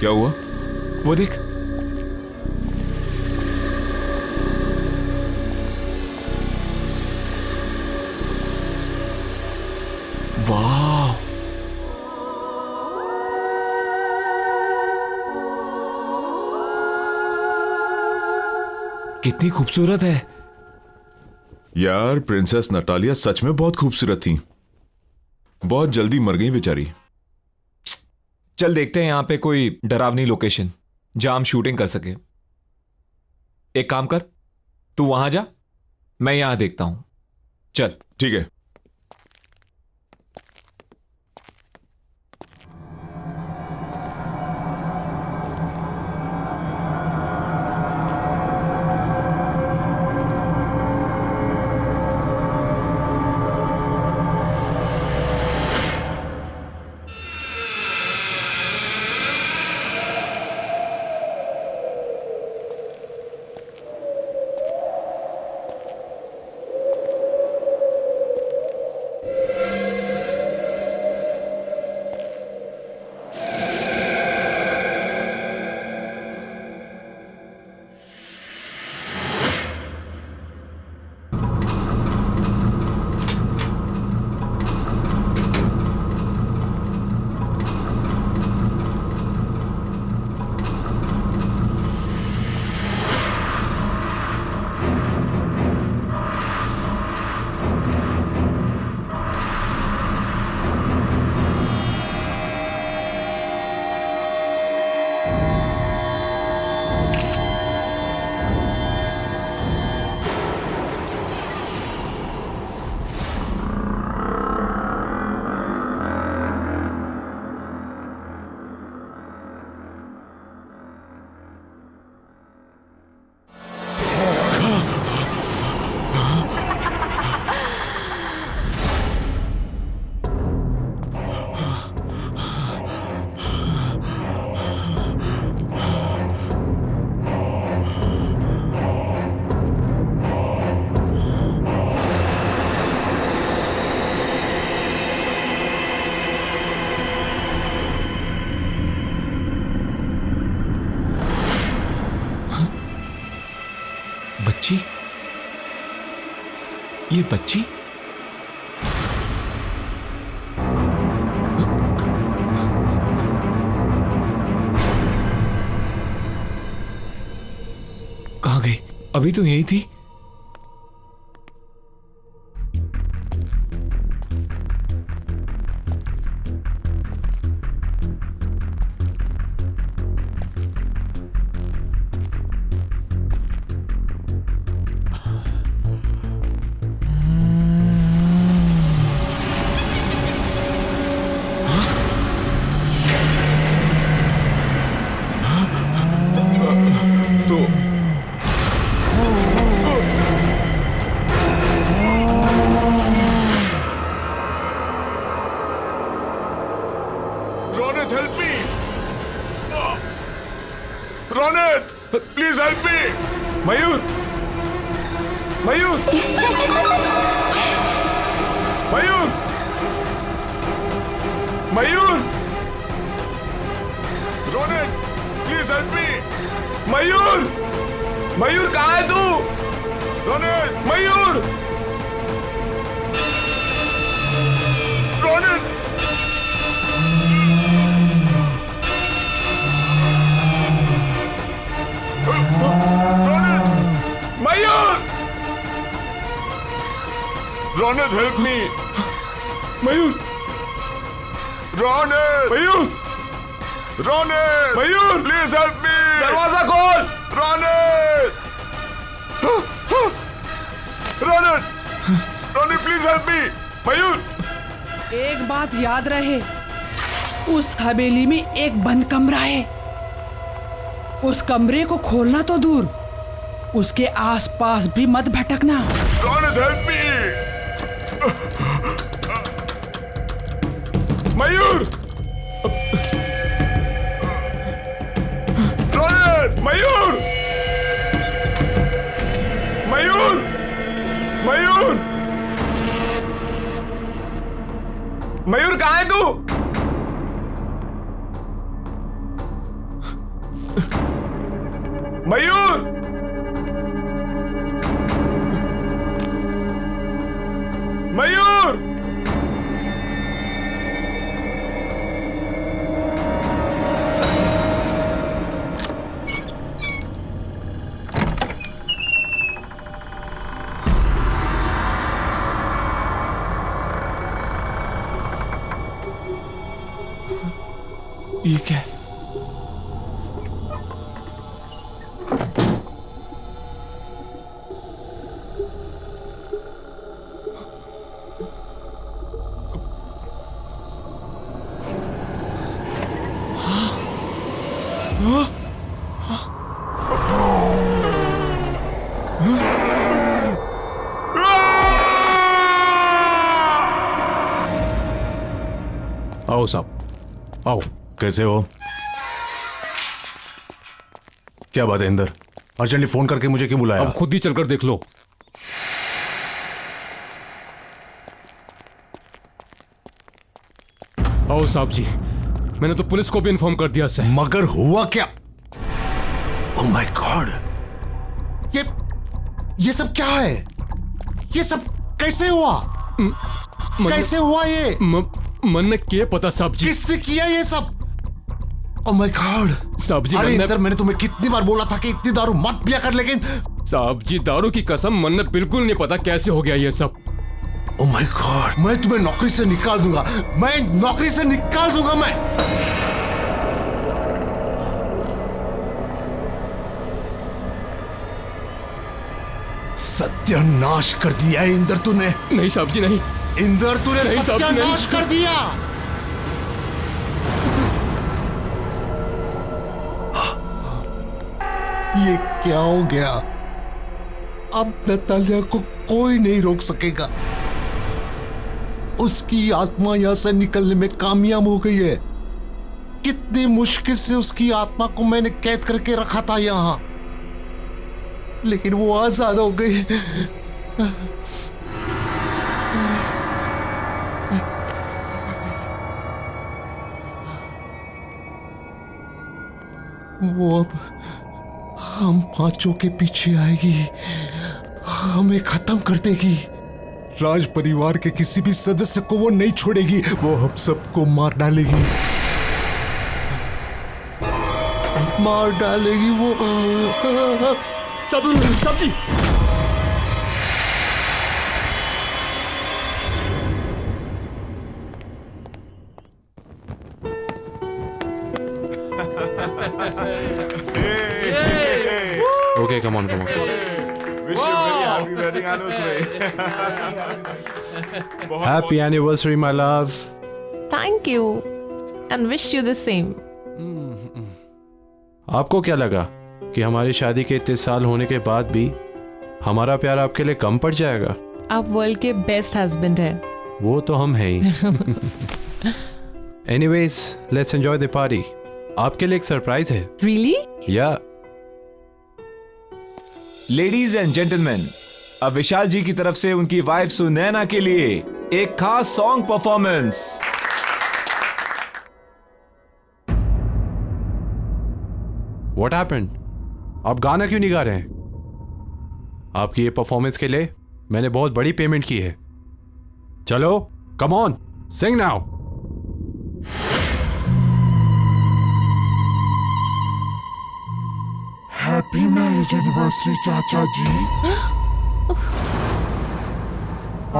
क्या हुआ? वो देख। वाह, कितनी खूबसूरत है। यार प्रिंसेस नटालिया सच में बहुत खूबसूरत थी। बहुत जल्दी मर गई बेचारी। चल देखते हैं यहां पे कोई डरावनी लोकेशन जहां हम शूटिंग कर सके। एक काम कर, तू वहां जा, मैं यहां देखता हूं। चल ठीक है। बच्ची, ये बच्ची कहां गई? अभी तो यही थी। Ronit, help me! Ronit, please help me! Mayur, Mayur, Mayur, Mayur, Ronit, please help me! मयूर, मयूर कहाँ है तू? Ronit, Mayur, Ronit! Mayur, Ronit, help me! Mayur, Ronit! Mayur, Ronit! Mayur, Please help me! दरवाजा खोल! Ronit! Ronit! Ronit, please help me! मयूर! एक बात याद रहे, उस हवेली में एक बंद कमरा है। उस कमरे को खोलना तो दूर, उसके आसपास भी मत भटकना। Ronit, help me! मयूर! Ronit! मयूर! मयूर! मयूर! मयूर कहाँ है तू? मयूर! मयूर! ये क्या है? आओ साहब, आओ। कैसे हो? क्या बात है इंदर? अर्जेंटली फोन करके मुझे क्यों बुलाया? अब खुद ही चलकर देख लो। आओ साहब जी, मैंने तो पुलिस को भी इन्फॉर्म कर दिया सर। मगर हुआ क्या? ओह माय गॉड, ये सब क्या है? ये सब कैसे हुआ? कैसे हुआ ये? मन ने क्या पता साहब जी? किसने किया ये सब? ओह माय गॉड साहब जी, अरे इंदर, मैंने तुम्हें कितनी बार बोला था कि इतनी दारू मत पिया कर, लेकिन साहब जी दारू की कसम, मन ने बिल्कुल नहीं पता कैसे हो गया ये सब। ओह माय गॉड, मैं तुम्हें नौकरी से निकाल दूंगा, मैं नौकरी से निकाल दूंगा मैं। सत्यानाश कर दिया है इंदर तूने। नहीं साहब जी नहीं। इंदर तूने नहीं साहब जी, सत्यानाश नहीं। कर दिया। ये क्या हो गया? अब नतालिया को कोई नहीं रोक सकेगा। उसकी आत्मा यहां से निकलने में कामयाब हो गई है। कितनी मुश्किल से उसकी आत्मा को मैंने कैद करके रखा था यहां, लेकिन वो आजाद हो गई। वो अब हम पांचों के पीछे आएगी, हमें खत्म कर देगी। राज परिवार के किसी भी सदस्य को वो नहीं छोड़ेगी, वो हम सबको मार डालेगी, मार डालेगी वो। सब्जी Okay, come on. Wish you very happy wedding anniversary. Happy anniversary, my love. Thank you and wish you the same. आपको क्या लगा कि हमारी शादी के इतने साल होने के बाद भी हमारा प्यार आपके लिए कम पड़ जाएगा? आप वर्ल्ड के बेस्ट हस्बैंड हैं। वो तो हम हैं ही। Anyways, let's enjoy the party. आपके लिए एक सरप्राइज है। Really? या लेडीज एंड जेंटलमैन, अब विशाल जी की तरफ से उनकी वाइफ सुनैना के लिए एक खास सॉन्ग परफॉर्मेंस। What happened? आप गाना क्यों नहीं गा रहे हैं? आपकी ये परफॉर्मेंस के लिए मैंने बहुत बड़ी पेमेंट की है। चलो, come on, sing now. Happy marriage anniversary चाचा जी।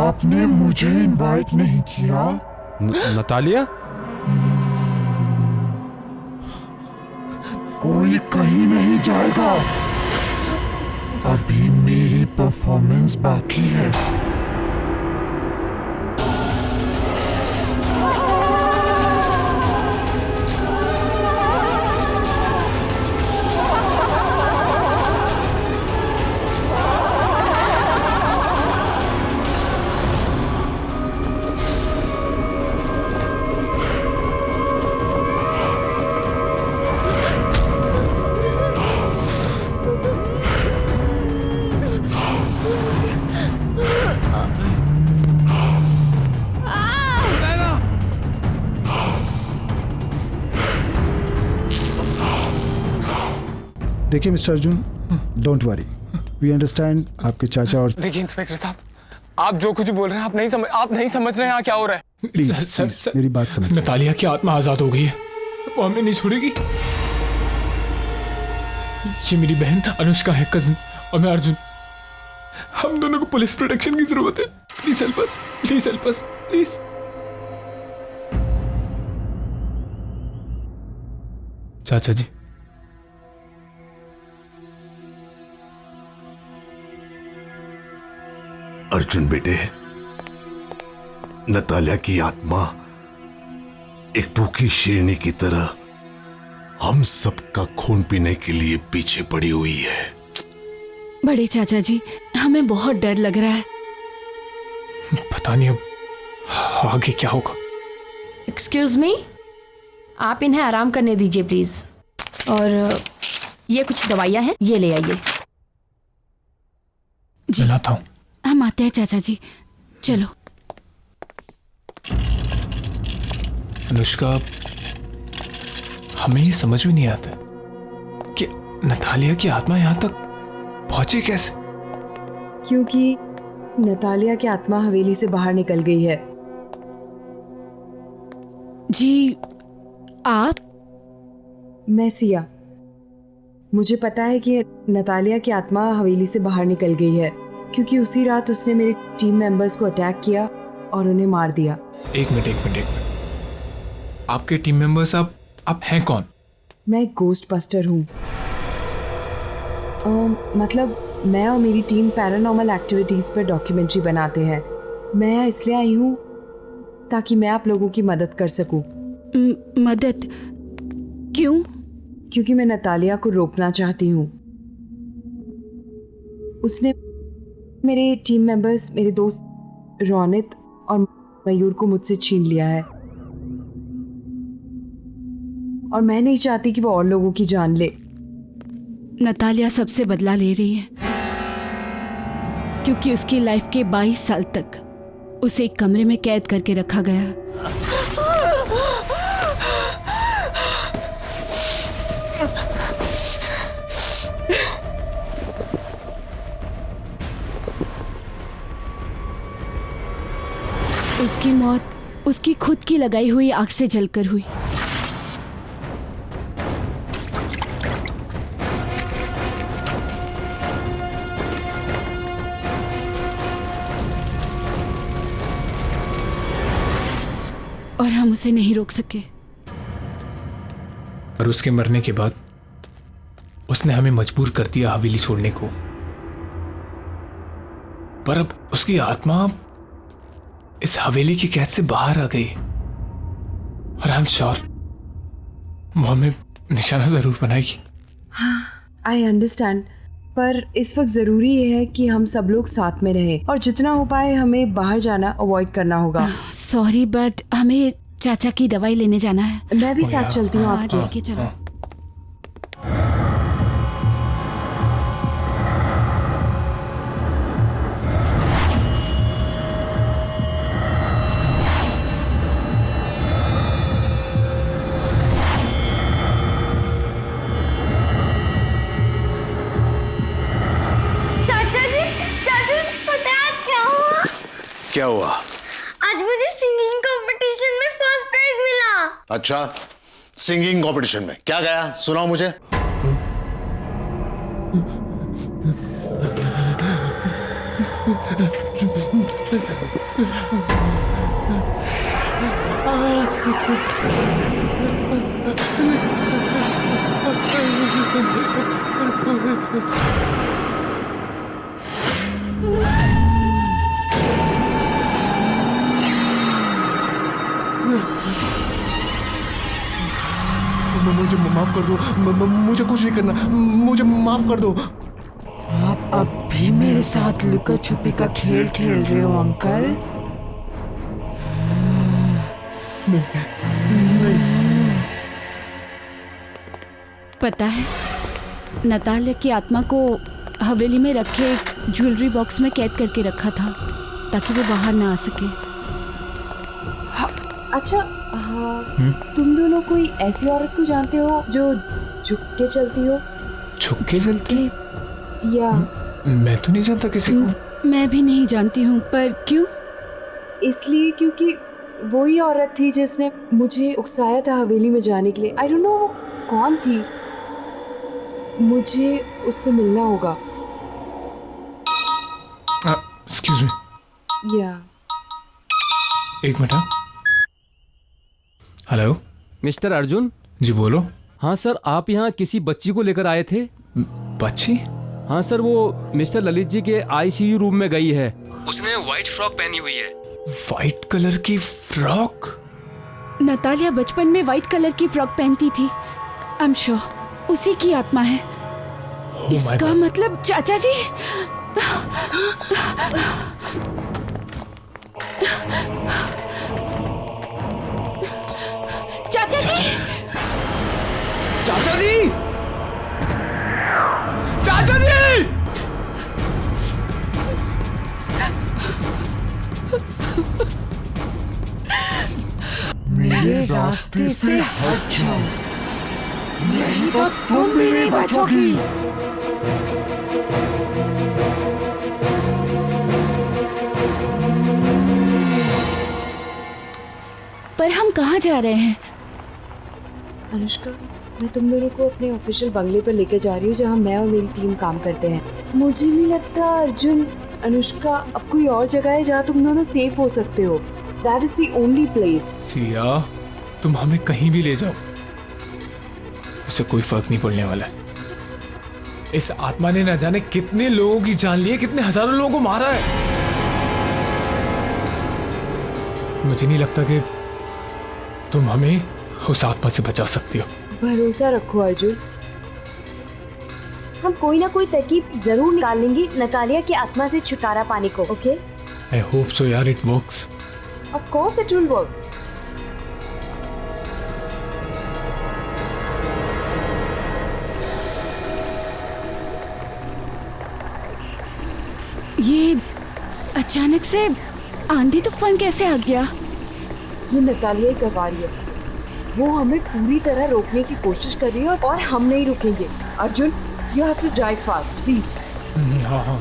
आपने मुझे इनवाइट नहीं किया। नतालिया? कोई कहीं नहीं जाएगा, अभी मेरी परफॉर्मेंस बाकी है। देखिए mister Arjun, don't worry, we understand आपके चाचा और। देखिए इंस्पेक्टर साहब, आप जो कुछ बोल रहे हैं आप नहीं समझ रहे हैं यहाँ क्या हो रहा है। प्लीज मेरी बात समझिए। नतालिया की आत्मा आजाद हो गई है, वो हमें नहीं छोड़ेगी। ये मेरी बहन अनुष्का है, कजिन, और मैं अर्जुन। हम दोनों को पुलिस प्रोटेक्शन की जरूरत है। Please help us, please help us, please. चाचा जी, अर्जुन बेटे, नतालिया की आत्मा एक भूखी शेरनी की तरह हम सबका खून पीने के लिए पीछे पड़ी हुई है। बड़े चाचा जी, हमें बहुत डर लग रहा है। पता नहीं अब आगे क्या होगा। एक्सक्यूज मी, आप इन्हें आराम करने दीजिए प्लीज। और ये कुछ दवाइयाँ हैं, ये ले आइए। जी लाता हूँ। हम आते हैं चाचा जी, चलो। अनुष्का, हमें ये समझ में नहीं आता कि नतालिया की आत्मा यहाँ तक पहुंची कैसे। क्योंकि नतालिया की आत्मा हवेली से बाहर निकल गई है। जी, आप? मैं सिया। मुझे पता है कि नतालिया की आत्मा हवेली से बाहर निकल गई है क्योंकि उसी रात उसने मेरे टीम मेंबर्स को अटैक किया और उन्हें मार दिया। एक मिनट। आपके टीम मेंबर्स आप हैं कौन? मैं एक गोस्ट बस्टर हूँ। मतलब मैं और मेरी टीम पैरानॉर्मल एक्टिविटीज़ पर डॉक्यूमेंट्री बनाते हैं। मैं यहाँ इसलिए आई हूँ ताकि मैं आप लोगों की मदद कर सकूँ। मदद? क्यों? क्योंकि मैं नतालिया को रोकना चाहती हूँ। उसने मेरे टीम मेंबर्स, मेरे दोस्त रोनित और मयूर को मुझसे छीन लिया है और मैं नहीं चाहती कि वो और लोगों की जान ले। नतालिया सबसे बदला ले रही है क्योंकि उसकी लाइफ के 22 साल तक उसे एक कमरे में कैद करके रखा गया। उसकी मौत उसकी खुद की लगाई हुई आग से जलकर हुई। और हम उसे नहीं रोक सके। और उसके मरने के बाद उसने हमें मजबूर कर दिया हवेली छोड़ने को। पर अब उसकी आत्मा इस हवेली की कैद से बाहर आ गई और आई एम श्योर वो हमें निशाना जरूर बनाएगी। आई अंडरस्टैंड, पर इस वक्त ज़रूरी ये है कि हम सब लोग साथ में रहें और जितना हो पाए हमें बाहर जाना अवॉइड करना होगा। सॉरी, बट हमें चाचा की दवाई लेने जाना है। मैं भी साथ चलती हूँ आपके। लेके चलो। क्या हुआ? आज मुझे सिंगिंग कंपटीशन में फर्स्ट प्राइज मिला। अच्छा, सिंगिंग कंपटीशन में क्या गया? सुनाओ मुझे। मुझे माफ कर दो, मुझे कुछ नहीं करना, मुझे माफ कर दो। आप अब भी मेरे साथ लुका छुपी का खेल खेल रहे हो अंकल? पता है, नतालिया की आत्मा को हवेली में रखे एक ज्वेलरी बॉक्स में कैद करके रखा था ताकि वो बाहर ना आ सके। अच्छा, तुम दोनों कोई ऐसी औरत को जानते हो जो झुक के चलती हो? झुक के चलती? या मैं तो नहीं जानता किसी को। मैं भी नहीं जानती हूँ, पर क्यों? इसलिए क्योंकि वही औरत थी जिसने मुझे उकसाया था हवेली में जाने के लिए। आई डोंट नो वो कौन थी। मुझे उससे मिलना होगा। Excuse me. या एक मिनट। Hello mister Arjun. जी बोलो। हाँ सर, आप यहाँ किसी बच्ची को लेकर आए थे। बच्ची? हाँ सर, वो मिस्टर ललित जी के आईसीयू रूम में गई है। उसने व्हाइट फ्रॉक पहनी हुई है। व्हाइट कलर की फ्रॉक? नतालिया बचपन में व्हाइट कलर की फ्रॉक पहनती थी। आई एम श्योर उसी की आत्मा है। इसका मतलब चाचा जी। चाचा जी! चाचा जी! चाचा जी! मेरे रास्ते से हट जाओ, नहीं तो तुम भी नहीं बचोगी। पर हम कहाँ जा रहे हैं? अनुष्का, मैं तुम दोनों को अपने ऑफिशियल बंगले पर लेकर जा रही हूँ जहाँ मैं और मेरी टीम काम करते हैं। मुझे नहीं लगता अर्जुन, अनुष्का, अब कोई और जगह है जहाँ तुम दोनों सेफ हो सकते हो। That is the only place. Siya, तुम हमें कहीं भी ले जाओ, उसे कोई फर्क नहीं पड़ने वाला है। इस आत्मा ने न जाने कितने लोगों की जान ली है, कितने हजारों लोगों को मारा है। मुझे नहीं लगता कि तुम हमें उस आत्मा से बचा सकती हो। भरोसा रखो अर्जुन, हम कोई ना कोई तरकीब जरूर निकाल लेंगे नतालिया की आत्मा से छुटकारा पाने को। ओके? आई होप सो यार, it works. Of course it will work. ये अचानक से आंधी तूफान कैसे आ गया? ये नतालिया ही करवा रही है। वो हमें पूरी तरह रोकने की कोशिश कर रही है और हम नहीं रुकेंगे। Arjun, you have to drive fast, please. हाँ हाँ।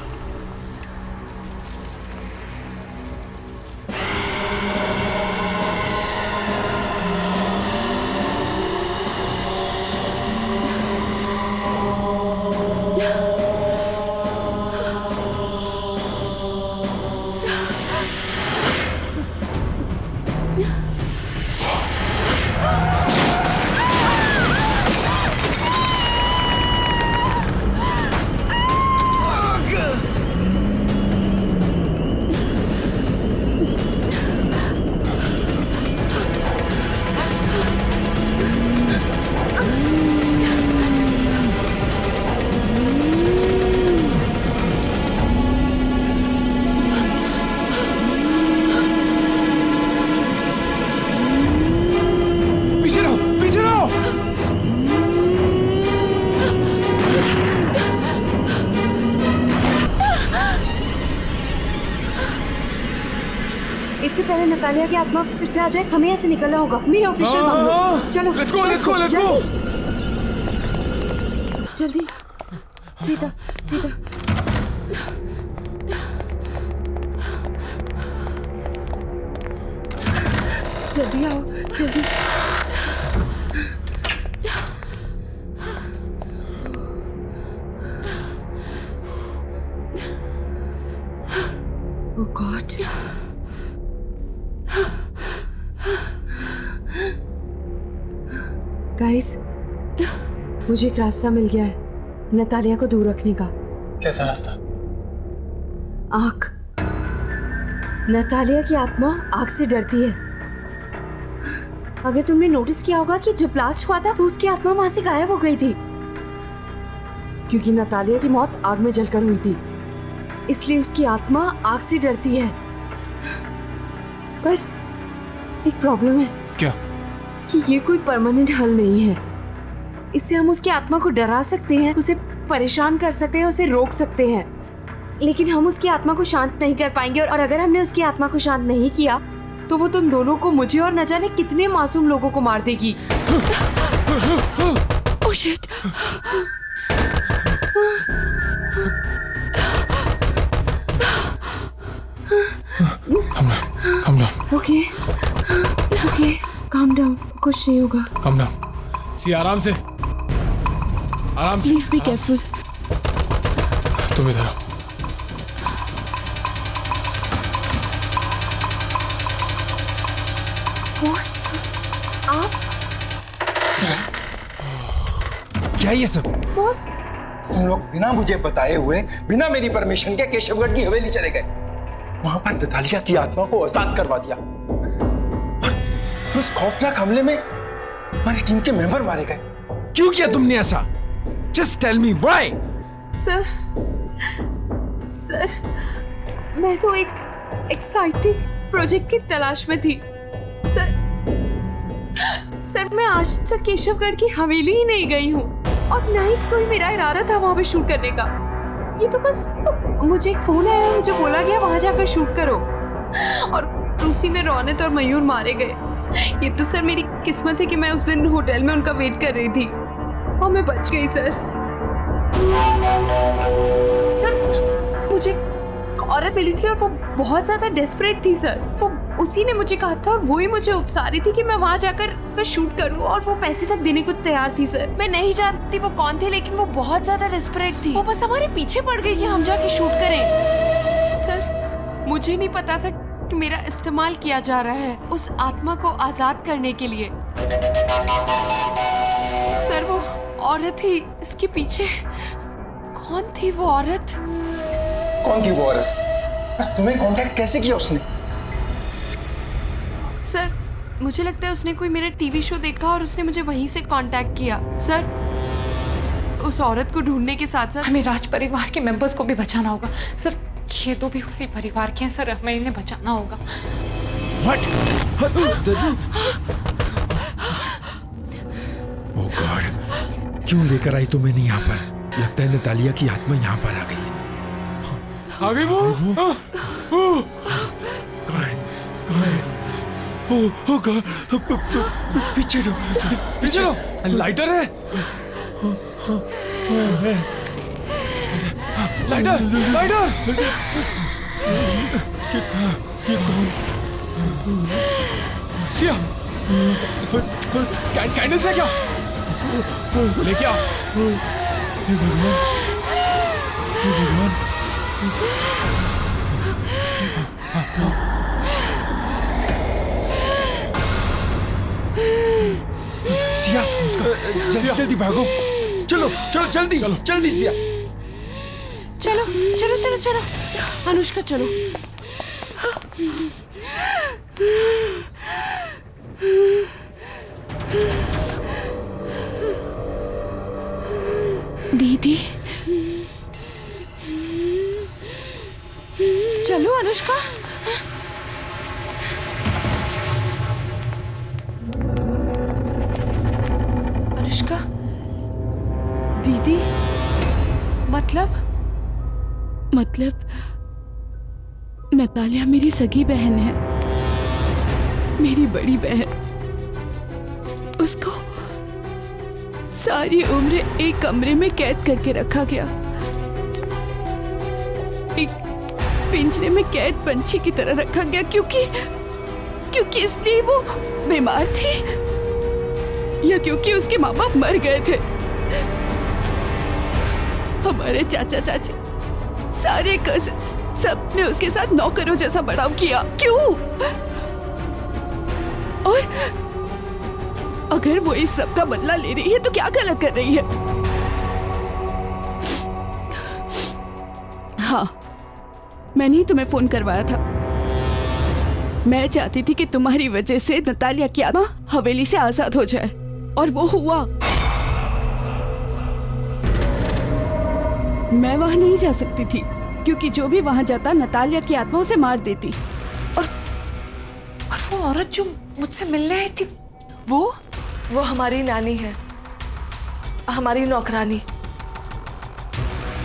इससे पहले नतालिया की आत्मा फिर से आ जाए, हमें यहाँ से निकलना होगा। मेरे ऑफिशियल बंगलो। चलो, let's go, let's go, let's go. जल्दी, सीधा, सीधा। जल्दी आओ, जल्दी। Oh God. गाइस, मुझे एक रास्ता मिल गया है नतालिया को दूर रखने का। कैसा रास्ता? आग। नतालिया की आत्मा आग से डरती है। अगर तुमने नोटिस किया होगा कि जब ब्लास्ट हुआ था तो उसकी आत्मा वहां से गायब हो गई थी, क्योंकि नतालिया की मौत आग में जलकर हुई थी, इसलिए उसकी आत्मा आग से डरती है। पर एक प्रॉब्लम है। क्या? कि ये कोई परमानेंट हल नहीं है। इससे हम उसकी आत्मा को डरा सकते हैं, उसे परेशान कर सकते हैं, उसे रोक सकते हैं, लेकिन हम उसकी आत्मा को शांत नहीं कर पाएंगे। और अगर हमने उसकी आत्मा को शांत नहीं किया तो वो तुम दोनों को, मुझे और न जाने कितने मासूम लोगों को मार देगी। Oh shit. Calm down. Okay, okay, calm down, कुछ नहीं होगा। Calm down. सी, आराम से, आराम से। Please be careful. तुम इधर आओ। बॉस, आप? क्या है ये सब? बॉस, तुम लोग बिना मुझे बताए हुए, बिना मेरी परमिशन के केशवगढ़ की हवेली चले गए। वहां पर नतालिया की आत्मा को आजाद करवा दिया और उस खौफनाक हमले में हमारी टीम के मेंबर मारे गए। क्यों किया तुमने ऐसा? Just tell me why. Sir, मैं तो एक एक्साइटिंग प्रोजेक्ट की तलाश में थी। सर मैं आज तक केशवगढ़ की हवेली ही नहीं गई हूँ और ना ही कोई मेरा इरादा था वहां पे शूट करने का। ये तो बस मुझे एक फोन आया, मुझे बोला गया वहां जाकर शूट करो और उसी में रौनक और मयूर मारे गए। ये तो सर मेरी किस्मत है कि मैं उस दिन होटल में उनका वेट कर रही थी और मैं बच गई। सर मुझे एक औरत मिली थी और वो बहुत ज्यादा डेस्परेट थी सर। वो उसी ने मुझे कहा था और वो ही मुझे उकसा रही थी कि मैं वहां जाकर शूट करूं और वो पैसे तक देने को तैयार थी सर। मैं नहीं जानती वो कौन थे, लेकिन वो बहुत ज्यादा डेस्परेट थी। वो बस हमारे पीछे पड़ गई कि हम जाके शूट करें। सर मुझे नहीं पता था कि मेरा इस्तेमाल किया जा रहा है उस आत्मा को आजाद करने के लिए। सर वो औरत ही इसके पीछे। कौन थी वो औरत? कौन थी वो औरत? तुम्हें कांटेक्ट कैसे किया उसने? सर मुझे लगता है उसने कोई मेरा टीवी शो देखा और उसने मुझे वहीं से कांटेक्ट किया। सर उस औरत को ढूंढने के साथ साथ हमें राज परिवार के मेंबर्स को भी बचाना होगा। सर ये तो भी उसी परिवार के हैं सर, हमें इन्हें बचाना होगा। ओह गॉड, क्यों लेकर आई तुम इन्हें यहाँ पर? लगता है नतालिया की आत्मा यहाँ पर आ गई है। आ गई वो? ओह गॉड, पीछे लो, लाइटर है? लाइटर ये कौन? सिया, कैंडल्स है क्या? लेके आ। हे भगवान, सिया, जल्दी भागो। चलो जल्दी सिया। चलो अनुष्का चलो। दीदी चलो अनुष्का। अनुष्का दीदी मतलब नतालिया मेरी सगी बहन है, मेरी बड़ी बहन। उसको सारी उम्र एक कमरे में कैद करके रखा गया, एक पिंजरे में कैद पंछी की तरह रखा गया, क्योंकि इसलिए वो बीमार थी या क्योंकि उसके माँ बाप मर गए थे। हमारे चाचा चाची, सारे कजिन्स, सबने उसके साथ नौकरों जैसा बर्ताव किया। क्यों? और अगर वो इस सब का बदला ले रही है तो क्या गलत कर रही है? हाँ, मैंने ही तुम्हें फोन करवाया था। मैं चाहती थी कि तुम्हारी वजह से नतालिया की आत्मा हवेली से आजाद हो जाए, और वो हुआ। मैं वहां नहीं जा सकती थी क्योंकि जो भी वहां जाता नतालिया की आत्मा उसे मार देती। और वो औरत जो मुझसे मिलने आई थी, वो हमारी नानी है, हमारी नौकरानी।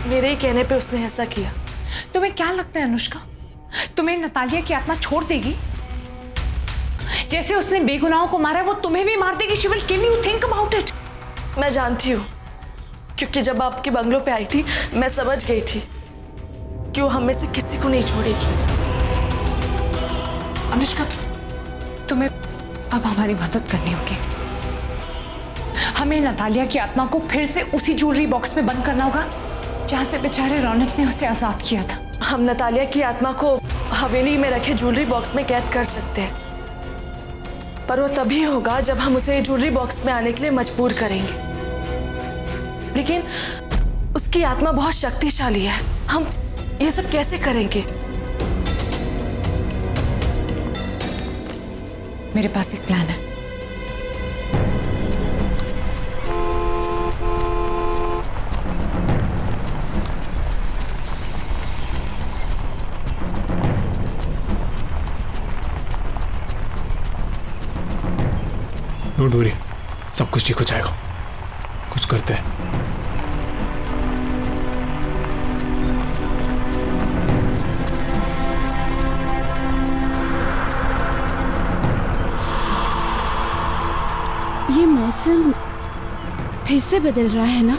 मेरे ही कहने पे उसने ऐसा किया। तुम्हें क्या लगता है अनुष्का, तुम्हें नतालिया की आत्मा छोड़ देगी? जैसे उसने बेगुनाहों को मारा, वो तुम्हें भी मार देगी। She will kill you, think about it. मैं जानती हूँ, क्योंकि जब आपके बंगलों पे आई थी मैं समझ गई थी कि वो हमें से किसी को नहीं छोड़ेगी। अनुष्का, तुम्हें अब हमारी मदद करनी होगी। हमें नतालिया की आत्मा को फिर से उसी ज्वेलरी बॉक्स में बंद करना होगा जहां से बेचारे रौनक ने उसे आजाद किया था। हम नतालिया की आत्मा को हवेली में रखे ज्वेलरी बॉक्स में कैद कर सकते हैं, पर वो तभी होगा जब हम उसे ज्वेलरी बॉक्स में आने के लिए मजबूर करेंगे। लेकिन उसकी आत्मा बहुत शक्तिशाली है। हम ये सब कैसे करेंगे? मेरे पास एक प्लान है। डोंट वरी, सब कुछ ठीक हो जाएगा। कुछ करते हैं। ये मौसम फिर से बदल रहा है ना?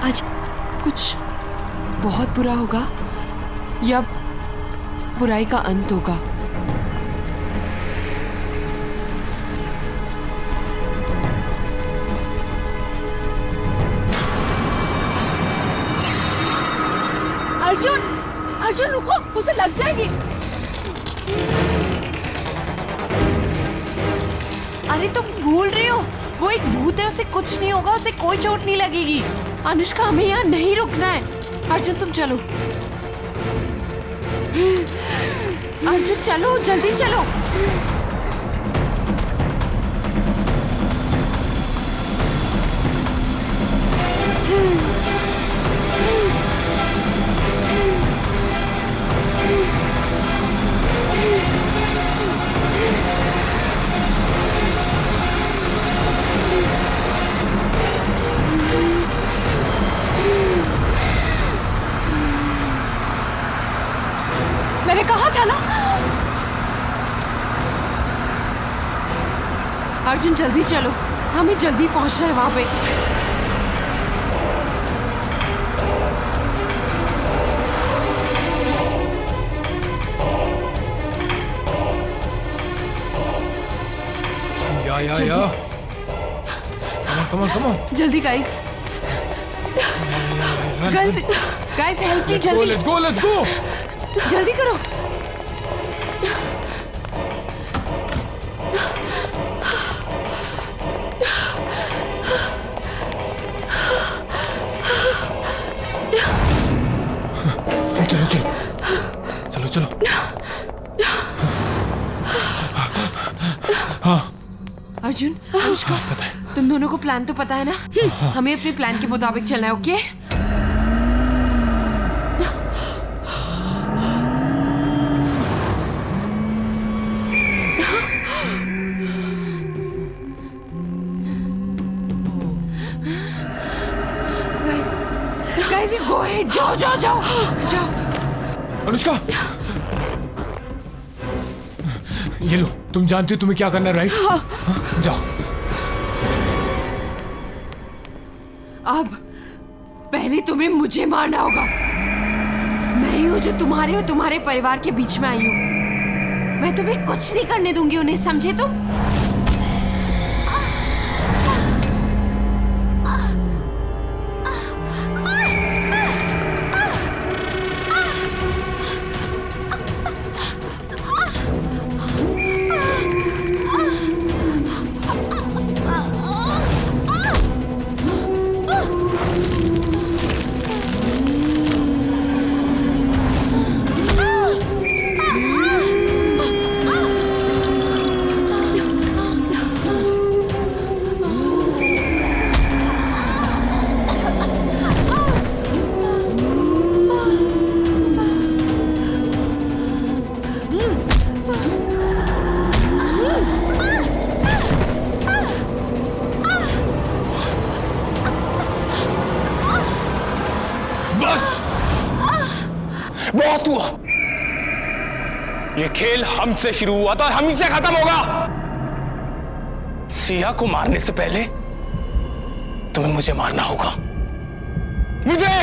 आज कुछ बहुत बुरा होगा या बुराई का अंत होगा। अर्जुन, अर्जुन रुको, उसे लग जाएगी। अरे तुम भूल रही हो, वो एक भूत है, उसे कुछ नहीं होगा, उसे कोई चोट नहीं लगेगी। अनुष्का, हमें यहाँ नहीं रुकना है। अर्जुन तुम चलो। अर्जुन चलो, जल्दी चलो। मैंने कहा था ना। अर्जुन जल्दी चलो, हमें जल्दी पहुंचना है वहां पे। या कम ऑन जल्दी गाइस, गाइस हेल्प मी, जल्दी लेट्स गो जल्दी करो। चलो हाँ अर्जुन, अनुष्का, तुम दोनों को प्लान तो पता है ना? हमें अपने प्लान के मुताबिक चलना है, ओके? गाइस, गो अहेड, जाओ। अनुष्का, ये लो, तुम जानती हो तुम्हें क्या करना है, राइट? हाँ। जाओ। अब पहले तुम्हें मुझे मारना होगा। मैं ही हूँ जो तुम्हारे और तुम्हारे परिवार के बीच में आई हूँ। मैं तुम्हें कुछ नहीं करने दूंगी उन्हें, समझे तुम? बहुत हुआ। ये खेल हमसे शुरू हुआ था और हम ही से खत्म होगा। सिया को मारने से पहले तुम्हें मुझे मारना होगा। मुझे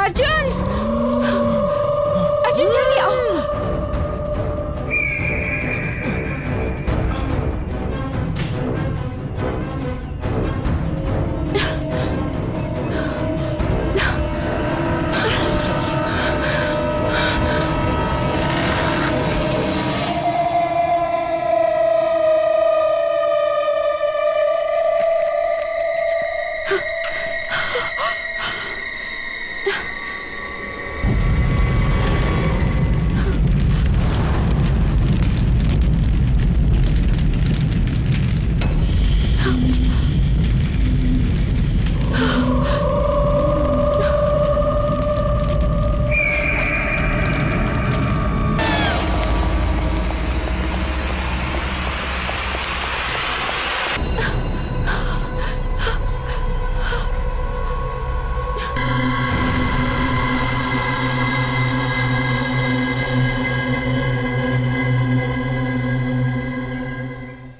अर्जुन, अर्जुन जल्दी आओ।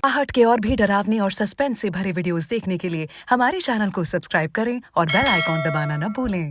आहट के और भी डरावने और सस्पेंस से भरे वीडियोस देखने के लिए हमारे चैनल को सब्सक्राइब करें और बेल आइकॉन दबाना न भूलें।